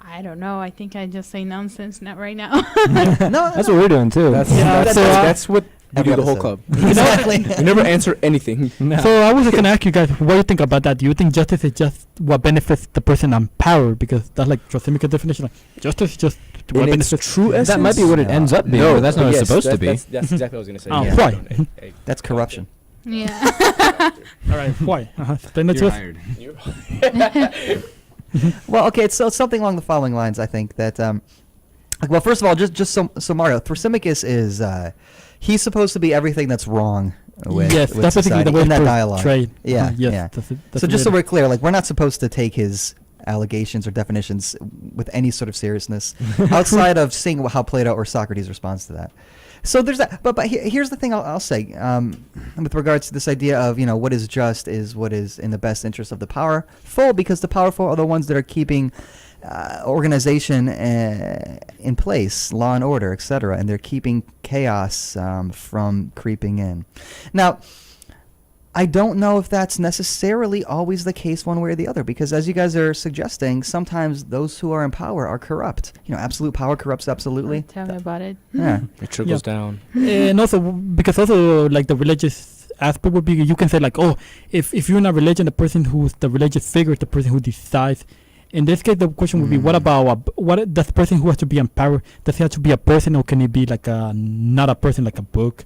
I don't know. I think I just say nonsense not right now. No, That's what we're doing too. That's Yeah, that's, so, that's what we every do the whole episode. club. Exactly. We never answer anything. No. So I was gonna ask you guys, what do you think about that? Do you think justice is just what benefits the person in power? Because that's like Trosimica's definition. Like, justice is just what In its benefits. true essence, that might be what it ends up being. but that's not what it's yes, supposed to that- be. That's exactly what I was gonna say. Oh, Yeah. why? Hey, hey, That's corruption. Yeah. All right, why? Explain it to us. you're- Well, okay, so it's something along the following lines. I think that, well, first of all, just so Mario, Thrasymachus is he's supposed to be everything that's wrong with, Yes, with that's basically society the way in that it's dialogue. portrayed. Yeah, Yes, yeah. that's So just so we're we're clear, like we're not supposed to take his allegations or definitions with any sort of seriousness outside of seeing how Plato or Socrates responds to that. So there's that. But here's the thing I'll say with regards to this idea of what is just is what is in the best interest of the powerful, because the powerful are the ones that are keeping organization in place, law and order, etc., and they're keeping chaos from creeping in. Now, I don't know if that's necessarily always the case one way or the other, because as you guys are suggesting, sometimes those who are in power are corrupt. Absolute power corrupts absolutely. Tell me about it. Yeah. It trickles Yeah. down. And also because also like the religious aspect would be, you can say like, oh, if you're in a religion, the person who's the religious figure is the person who decides. In this case, the question would be, what about what does the person who has to be in power? Does he have to be a person, or can he be like not a person, like a book?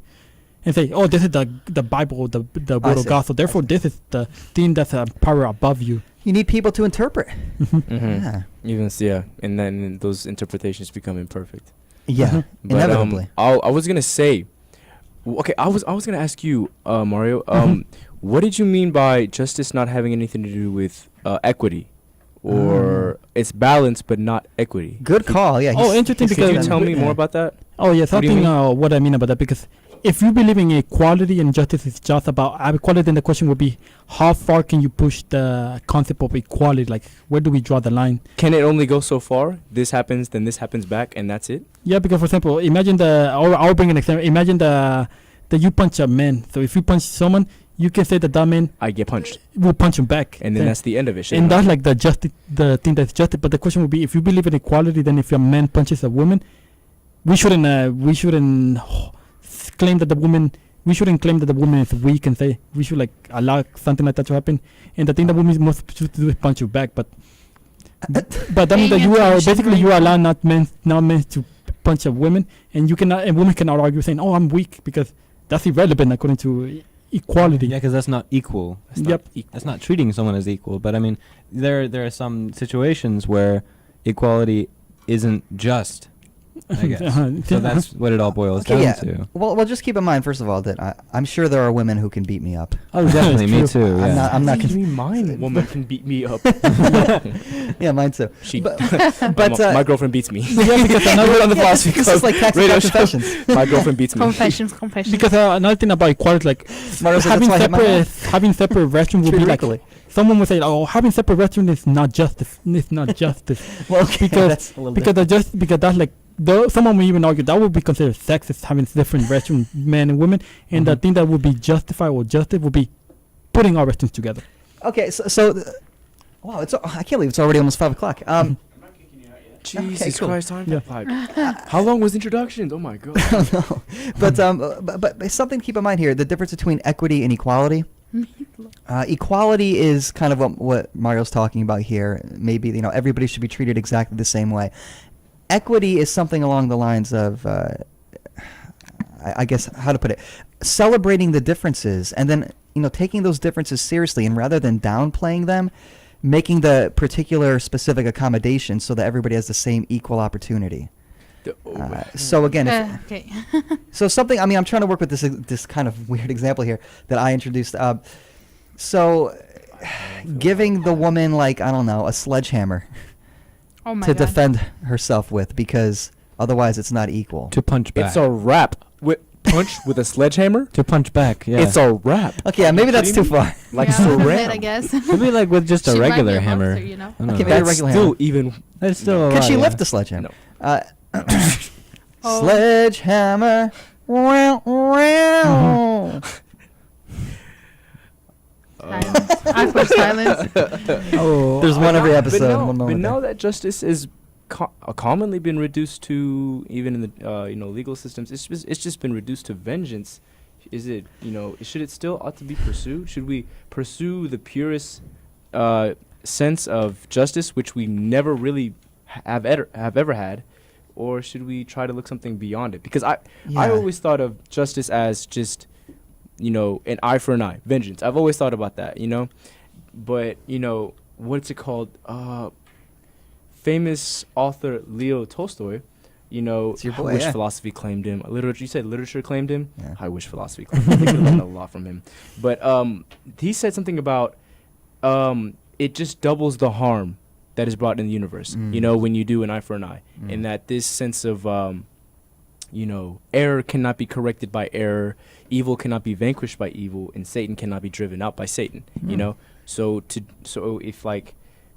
And say, oh, this is the Bible, the word of see. God. So therefore, this is the thing that's a power above you. You need people to interpret. Mm-hmm. Yeah. Yeah, and then those interpretations become imperfect. Yeah. But Inevitably. I was gonna say, okay, I was gonna ask you, Mario, what did you mean by justice not having anything to do with equity, or it's balance but not equity? Good call. Yeah. Oh, interesting, he's because- Can you saying tell that. me Yeah. more about that? Oh yes, What do you something mean? what I mean about that, because if you believe in equality and justice is just about equality, then the question would be, how far can you push the concept of equality? Like, where do we draw the line? Can it only go so far? This happens, then this happens back, and that's it? Yeah, because for example, imagine I'll bring an example. Imagine that you punch a man. So if you punch someone, you can say that man I get punched, will punch him back. and then that's the end of it. and that's like the thing that's justice. But the question would be, if you believe in equality, then if a man punches a woman, we shouldn't claim that the woman. We shouldn't claim that the woman is weak and say we should like allow something like that to happen. And the thing that women must to do is punch you back. But that means that Paying you are attention, basically you right? allow not men to punch a woman, and you cannot, and women cannot argue saying, "Oh, I'm weak," because that's irrelevant according to equality. Yeah, because that's not equal. That's not Yep. equal. That's not treating someone as equal. But I mean, there are some situations where equality isn't just. I guess. So that's what it all boils Okay, down yeah. to. Well, just keep in mind, first of all, that I'm sure there are women who can beat me up. Oh, definitely, me It's true. too. Yeah. I'm not. What do you mean mine woman can beat me up? Yeah, mine too. She, But, my, but my girlfriend beats me. Yeah, because another on the philosophy this is club like tactical radio show. confessions. My girlfriend beats me. Confessions. because another thing about equality, like Mario said, having that's why I hit my mouth. having separate restrooms would Treat be her like equally. someone would say, "Oh, having separate restrooms is not justice. It's not justice." Well, okay, because- that's a little because that's like someone would even argue that would be considered sexist, having different restrooms, men and women, and the thing that would be justified or justice would be putting our restrooms together. Okay, wow, I can't believe it's already almost 5 o'clock. Jesus cool. Christ, time Yeah. like, how long was introductions? Oh my god. no, but something to keep in mind here: the difference between equity and equality. Equality is kind of what Mario's talking about here. Maybe everybody should be treated exactly the same way. Equity is something along the lines of, I guess, how to put it, celebrating the differences, and then taking those differences seriously, and rather than downplaying them, making the particular specific accommodation so that everybody has the same equal opportunity. So again, Okay. so something. I mean, I'm trying to work with this kind of weird example here that I introduced. So, giving the woman like I don't know a sledgehammer Oh my to god. defend herself with, because otherwise it's not equal. To punch back. It's a rap. Punch with a sledgehammer? to punch back. Yeah. It's a rap. Okay, yeah, maybe that's too far. Like yeah, so that's it, ram. I guess. It'd be like with just a She might be regular a hammer. monster, you know? I don't Okay, know. maybe a That's regular still hammer. even. That's still a Can lot, she yeah. lift the sledgehammer? No. Sledgehammer. Silence. Awkward silence. Oh, there's one every episode. But, We'll know but what now that- that justice is commonly been reduced to, even in the legal systems, it's just been reduced to vengeance. Is it, should it still ought to be pursued? Should we pursue the purest sense of justice, which we never really have ever had, or should we try to look something beyond it? Because I Yeah. always thought of justice as just an eye for an eye, vengeance. I've always thought about that, but what's it called? Famous author Leo Tolstoy. It's your boy, I wish yeah. philosophy claimed him. Literature. You said literature claimed him. Yeah. I wish philosophy claimed him. I think we learned a lot from him. But he said something about it just doubles the harm that is brought in the universe. When you do an eye for an eye, and that this sense of error cannot be corrected by error, evil cannot be vanquished by evil, and Satan cannot be driven out by Satan. So if like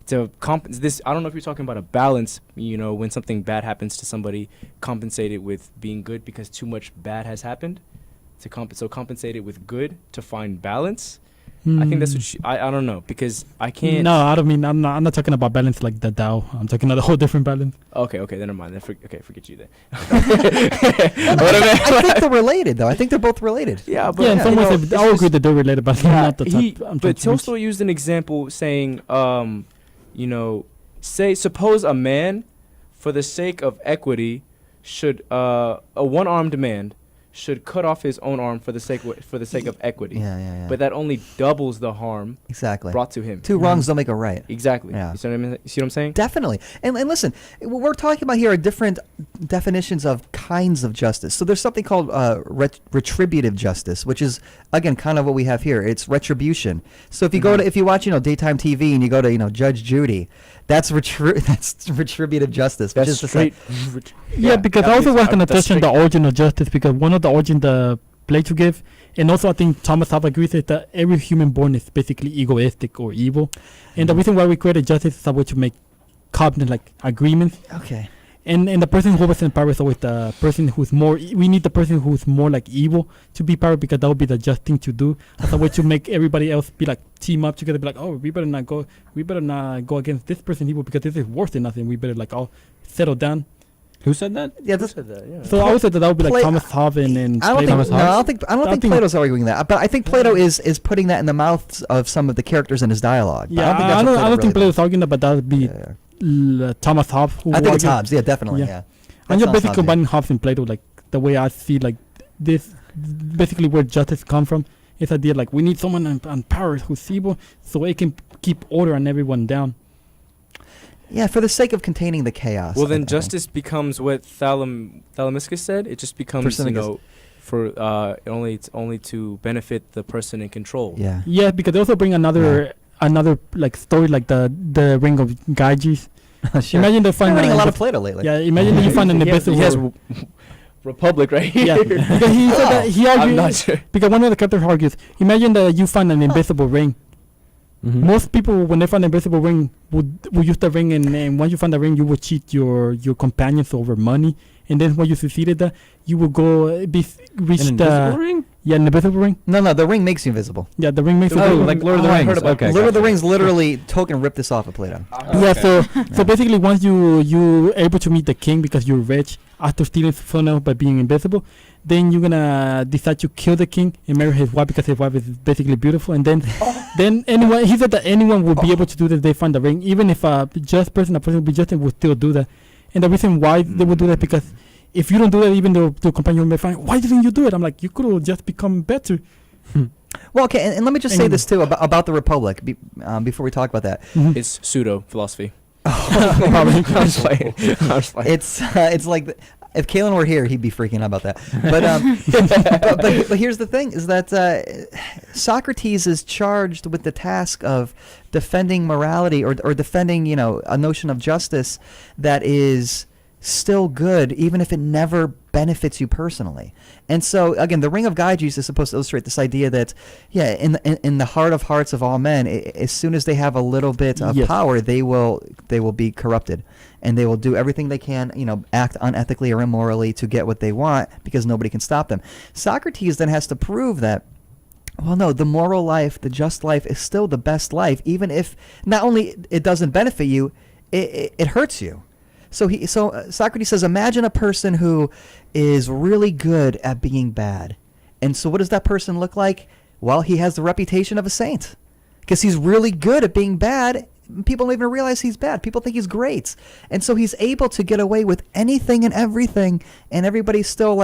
to this, I don't know if you're talking about a balance. When something bad happens to somebody, compensate it with being good because too much bad has happened. So compensate it with good to find balance. I think that's what I don't know, because I can't. No, I don't mean, I'm not talking about balance like the Tao. I'm talking about a whole different balance. Okay, then never mind. Then forget you then. I think they're related, though. I think they're both related. Yeah, but Yeah, in some ways, it's I would agree just- that they're related, but Yeah, not the type I'm trying but to reach. Tolstoy used an example saying, suppose a man, for the sake of equity, should a one-armed man should cut off his own arm for the sake of equity. Yeah. But that only doubles the harm exactly. brought to him. Two wrongs don't make a right. Exactly. Yeah. You see what I'm saying? Definitely. And listen, what we're talking about here are different definitions of kinds of justice. So there's something called retributive justice, which is, again, kind of what we have here. It's retribution. So if you go to, if you watch, daytime TV and you go to, Judge Judy, that's retributive justice, which That's is to straight. say, Yeah, because I also was going to that's touch on the straight. origin of justice, because one of the origin the Plato give, and also I think Thomas Hobbes agrees with that every human born is basically egoistic or evil, and the reason why we created justice is a way to make covenant like agreements, okay. and the person who was in power is always the person who's more. We need the person who's more like evil to be power, because that would be the just thing to do, as a way to make everybody else be like team up together, be like, oh, we better not go against this person evil because this is worse than nothing. We better like all settle down. Who said that? Yeah, Who this, said that? Yeah. So I would say that would be like Play- Thomas Hobbes and I don't Plato. think. No, I don't think think- Plato's arguing that. But I think Plato is putting that in the mouths of some of the characters in his dialogue. But Yeah, I don't think I that's don't, what I don't think really Plato's arguing that, but that would be does. Thomas Hobbes. Who I think it's argued- Hobbes. Yeah, definitely. Yeah. Yeah. And That you're sounds basically Hobbesian. combining Hobbes and Plato, like the way I see like this, basically where justice come from. It's idea like we need someone on power who's evil, so it can keep order on everyone down. Yeah, for the sake of containing the chaos. Well, I then think. justice becomes what Thalamiscus said. It just becomes, Persinicus. for it's only to benefit the person in control. Yeah. Yeah, because they also bring another like story like the Ring of Gyges. Sure. Imagine they I'm find reading a lot of invis- Plato lately. Yeah, imagine that you find an He has invisible. Republic right here. Yeah, because he said that he I'm argued. not sure. Because one of the characters argues, imagine that you find an invisible ring. Mm-hmm. Most people, when they find an invisible ring, would use the ring, and once you find the ring, you will cheat your companions over money, and then when you succeeded that, you will go reach An the invisible ring? yeah, an invisible ring. No, the ring makes you invisible. Yeah, the ring makes Oh, it invisible. like Lord of the I Rings. heard about Okay, Lord of the gotcha. Rings literally Tolkien ripped this off of Plato. Yeah, so basically, once you able to meet the king because you're rich after stealing someone else by being invisible, then you're gonna decide to kill the king and marry his wife because his wife is basically beautiful, and then anyone, he said that anyone would be able to do that. They find the ring, even if a person would be just, would still do that. And the reason why they would do that, because if you don't do that, even though the companion may find, why didn't you do it? I'm like, you could have just become better. Well, okay, and let me just say Anyway. this too about the Republic before we talk about that. Mhm. It's pseudo philosophy. Probably. I'm just playing. I'm just playing. It's like if Kalen were here, he'd be freaking out about that. But but here's the thing: is that Socrates is charged with the task of defending morality or defending a notion of justice that is still good, even if it never benefits you personally. And so, again, the Ring of Gyges is supposed to illustrate this idea that, yeah, in the heart of hearts of all men, as soon as they have a little bit of Yes. power, they will be corrupted, and they will do everything they can, act unethically or immorally to get what they want because nobody can stop them. Socrates then has to prove that, well, no, the moral life, the just life is still the best life, even if not only it doesn't benefit you, it hurts you. So Socrates says, imagine a person who is really good at being bad. And so what does that person look like? Well, he has the reputation of a saint because he's really good at being bad. People don't even realize he's bad. People think he's great. And so he's able to get away with anything and everything, and everybody still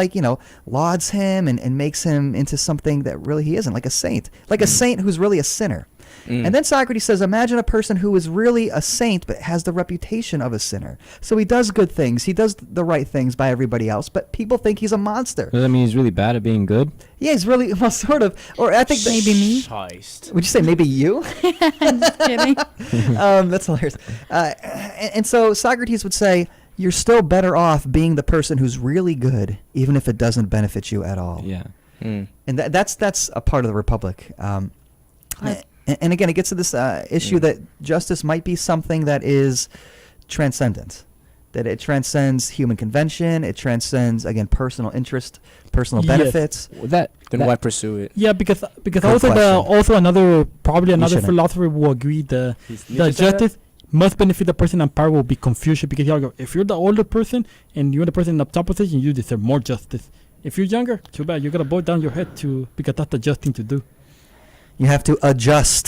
lauds him and makes him into something that really he isn't, like a saint. Like a saint who's really a sinner. And then Socrates says, imagine a person who is really a saint but has the reputation of a sinner. So he does good things. He does the right things by everybody else, but people think he's a monster. Does that mean he's really bad at being good? Yeah, he's really, well, sort of. Or I think Maybe me. Heist. Would you say maybe you? Just kidding. That's hilarious. And so Socrates would say, you're still better off being the person who's really good, even if it doesn't benefit you at all. Yeah. Mm. And that's a part of the Republic. And again, it gets to this issue that justice might be something that is transcendent, that it transcends human convention, it transcends, again, personal interest, personal Yes. benefits. Well, Then why pursue it? Yeah, because Good also question. another shouldn't. philosopher will agree the Nietzsche said that? justice must benefit the person in power will be confusion, because if you're the older person and you're the person in the top position, you deserve more justice. If you're younger, too bad, you gotta bow down your head because that's the just thing to do. You have to adjust.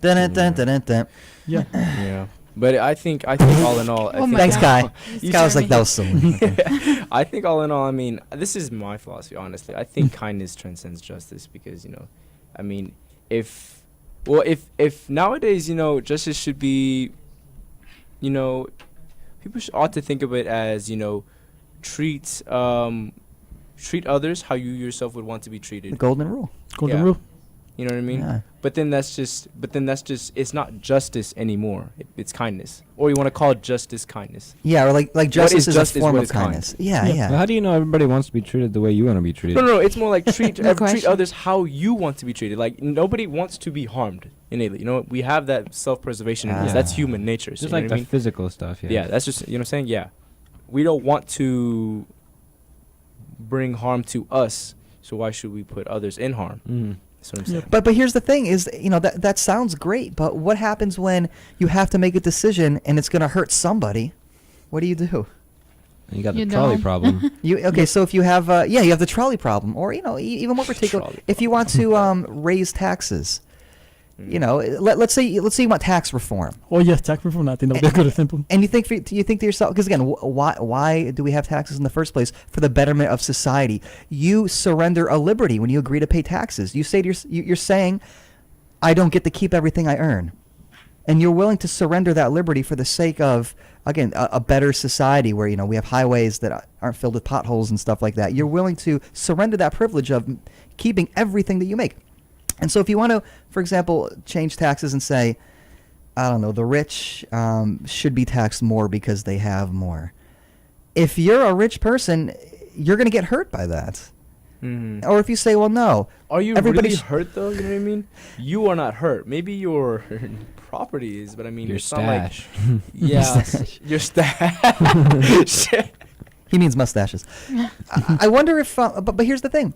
Dun, dun, dun, dun, dun. Yeah. Yeah. But I think all in all, I Oh think my Thanks, God. Guy. You Guy was like, turning- that was silly. I think all in all, I mean, this is my philosophy, honestly. I think kindness transcends justice because, I mean, if nowadays, justice should be, people ought to think of it as, treat others how you yourself would want to be The treated. golden rule. Golden Yeah. rule. You know what I mean? Yeah. But then that's just, it's not justice anymore. It's kindness. Or you want to call justice kindness. Yeah, or like justice is justice? a form What of is kind? kindness. Yeah, Yeah. yeah. Well, how do you know everybody wants to be treated the way you want to be treated? No, it's more like treat Good treat question. others how you want to be treated. Like nobody wants to be harmed innately. We have that self-preservation in us. Ah. That's human nature. So Just you like know the what I mean? physical stuff. Yeah, that's just what I'm saying. Yeah, we don't want to bring harm to us. So why should we put others in harm? Mm. That's what I'm saying. But here's the thing is, that sounds great, but what happens when you have to make a decision and it's going to hurt somebody? What do you do? You got You the trolley don't. problem. So if you have you have the trolley problem, or even more particular, Trolley if you want to raise taxes, let's say you want tax reform, Oh yes, tax reform. I think that would be a good example. and you think to yourself, because again, why do we have taxes in the first place? For the betterment of society. You surrender a liberty when you agree to pay taxes. You say you're saying, I don't get to keep everything I earn, and you're willing to surrender that liberty for the sake of, again, a better society where we have highways that aren't filled with potholes and stuff like that. You're willing to surrender that privilege of keeping everything that you make. And so if you want to, for example, change taxes and say, I don't know, the rich should be taxed more because they have more. If you're a rich person, you're going to get hurt by that. Mhm. Or if you say, well, no. Are you everybody really sh- hurt though? You know what I mean? You are not hurt. Maybe your property is, but I mean, Your it's not like stash. yeah, your stash. He means mustaches. I wonder if, but here's the thing.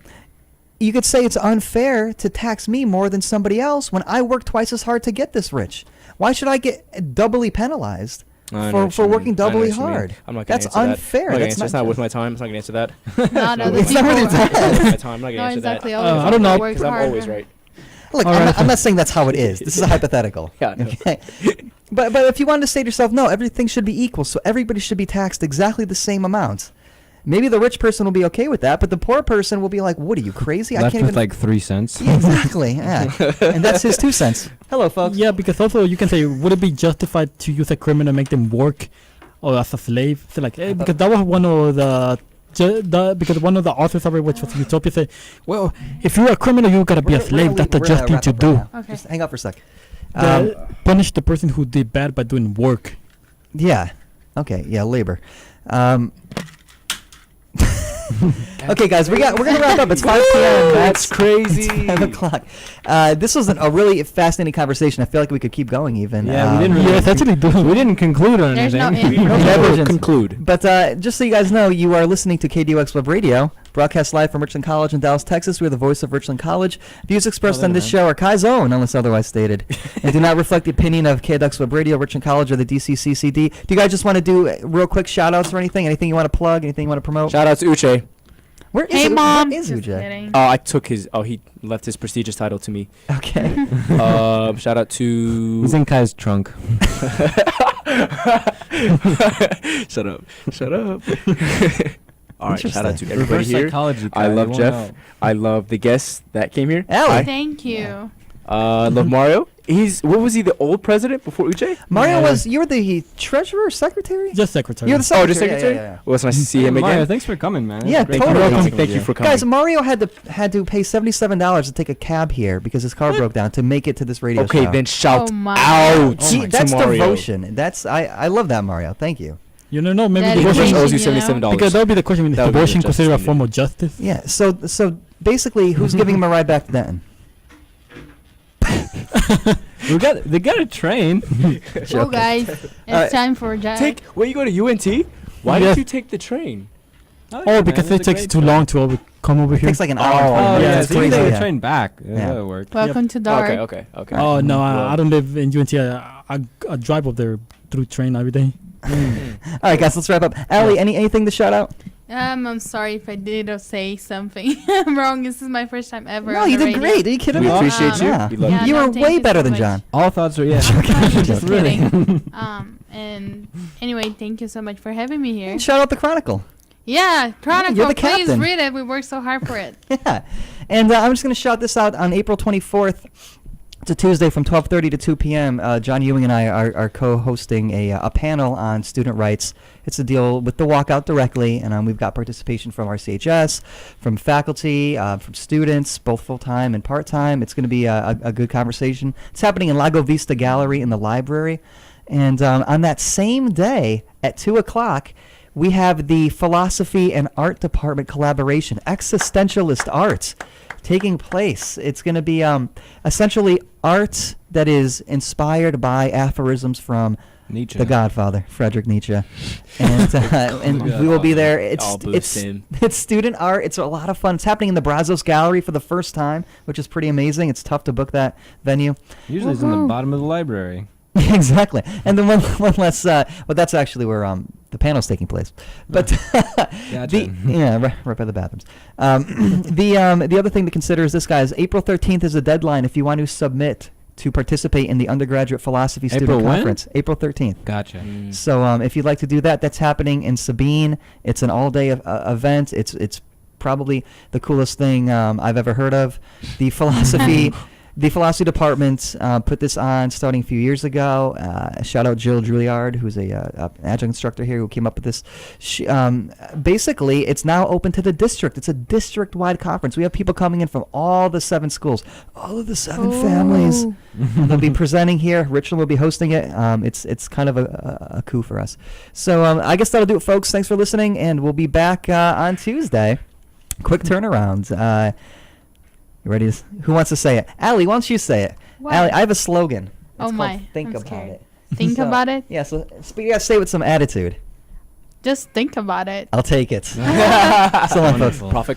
You could say it's unfair to tax me more than somebody else when I work twice as hard to get this rich. Why should I get doubly penalized I know for what you working mean. I know doubly what you mean. hard? I'm not gonna That's answer that. unfair. I'm not gonna That's answer. It's not not worth just- my time. I'm not gonna answer that. Not It's other It's not people. worth your time. It's not worth my time. I'm not gonna No, answer exactly. that. Other I don't know. people work Because I'm always harder. right. Look, All I'm, right. not, I'm not saying that's how it is. This is a hypothetical. Yeah, I know. Okay. But if you wanted to say to yourself, no, everything should be equal, so everybody should be taxed exactly the same amount. Maybe the rich person will be okay with that, but the poor person will be like, what are you, crazy? I Left can't with even... like 3 cents. Yeah, exactly. Yeah. And that's his 2 cents. Hello, folks. Yeah, because also you can say, would it be justified to use a criminal and make them work, or as a slave? So like, because that was one of because one of the authors of it, which was Utopia, said, well, if you're a criminal, you gotta be a slave. That's the just thing to do. Okay. Just hang out for a sec. Um, Punish the person who did bad by doing work. yeah. Okay. Yeah, labor. Okay, guys, we're gonna wrap up. It's 5 p.m. That's crazy. It's 5 o'clock. This was a really fascinating conversation. I feel like we could keep going even. Yeah, we didn't really. Yes, actually do. We didn't conclude on There's no anything. end. We Yeah, never versions. conclude. But just so you guys know, you are listening to KDOX Web Radio, broadcast live from Richland College in Dallas, Texas. We're the voice of Richland College. Views expressed Oh, on this man. show are Kai's own, unless otherwise stated, and do not reflect the opinion of KDOX Web Radio, Richland College, or the DCCCD. Do you guys just want to do real quick shout-outs or anything? Anything you want to plug? Anything you want to promote? Shout out to Uche. Where is Hey, it? Mom. Where is Just Ujay? kidding. Oh, I took his. Oh, he left his prestigious title to me. Okay. Shout out to. He's in Kai's trunk. Shut up. Shut up. All right. Shout out to Interesting. everybody Reverse here. psychology, I Kai, love you won't Jeff. know. I love the guests that came here. Allie. Thank you. Love Mario. What was he, the old president before Uche? Mario Yeah. you were the treasurer, secretary? Just secretary. You're the secretary. Oh, just secretary? Yeah. Well, it's nice to see Hey, him Mario, again. thanks for coming, man. Yeah, It's great totally. to Welcome. talk Thank with you for coming. Guys, Mario had to pay $77 to take a cab here because his car broke down to make it to this radio Okay, show. then shout Oh my out God. to That's Mario. devotion. That's I love that, Mario. Thank you. You don't know, maybe That the is He question, just owes you you know? $77. because that would be the question: is That would be devotion the considered a justice form of justice? Yeah. So basically, who's giving him a ride back to Denton? They got a train. Oh, guys, it's time for Jack. When you go to UNT, why Yes. did you take the train? Oh, because it takes too long to come over It here. takes like an hour. Oh, and 20 Oh, minutes. yeah, It's so you crazy. take the Yeah. train back. Yeah. That would work. Welcome to Dark. Okay. Oh no, Well, I don't live in UNT. I drive up there through train every day. All right, guys, let's wrap up. Allie, anything to shout out? I'm sorry if I did or say something wrong. This is my first time ever. No, on you the did radio. great. Are you kidding We me? appreciate you. Yeah. We love Yeah, You no, were thank way you better so than much. John. All thoughts are yeah. Just Really. kidding. And anyway, thank you so much for having me here. Shout out the Chronicle. Yeah, Chronicle, you're the please captain. read it. We worked so hard for it. Yeah. And I'm just going to shout this out on April 24th. It's a Tuesday from 12:30 to 2 p.m. John Ewing and I are co-hosting a panel on student rights. It's a deal with the Walkout directly, and we've got participation from our CHS, from faculty, from students, both full-time and part-time. It's going to be a good conversation. It's happening in Lago Vista Gallery in the library. And on that same day at 2 o'clock, we have the Philosophy and Art Department collaboration, Existentialist Arts, taking place. It's going to be essentially art that is inspired by aphorisms from Nietzsche. the Godfather, Friedrich Nietzsche, and we will be there. I'll boost It's him. it's student art. It's a lot of fun. It's happening in the Brazos Gallery for the first time, which is pretty amazing. It's tough to book that venue. Usually it's in the Woohoo. bottom of the library. Exactly. And then one less. Well, that's actually where the panel's taking place. But right by the bathrooms. The other thing to consider is this, guys. April 13th is the deadline if you want to submit to participate in the undergraduate philosophy student April when? conference. April 13th. Gotcha. Mm. So if you'd like to do that, that's happening in Sabine. It's an all-day event. It's probably the coolest thing I've ever heard of. The philosophy department put this on starting a few years ago. Shout out Jill Juilliard, who's a adjunct instructor here who came up with this. Basically, it's now open to the district. It's a district-wide conference. We have people coming in from all the 7 schools, all of the 7 families. Oh. They'll be presenting here. Richland will be hosting it. It's kind of a coup for us. So I guess that'll do it, folks. Thanks for listening, and we'll be back on Tuesday. Quick turnaround. You ready? Who wants to say it? Allie, why don't you say it? What? Allie, I have a slogan. It's Oh called my, Think I'm about scared. it. Think So, about it. Yeah, so you gotta say it with some attitude. Just think about it. I'll take it. So long, folks. Wonderful. Prophet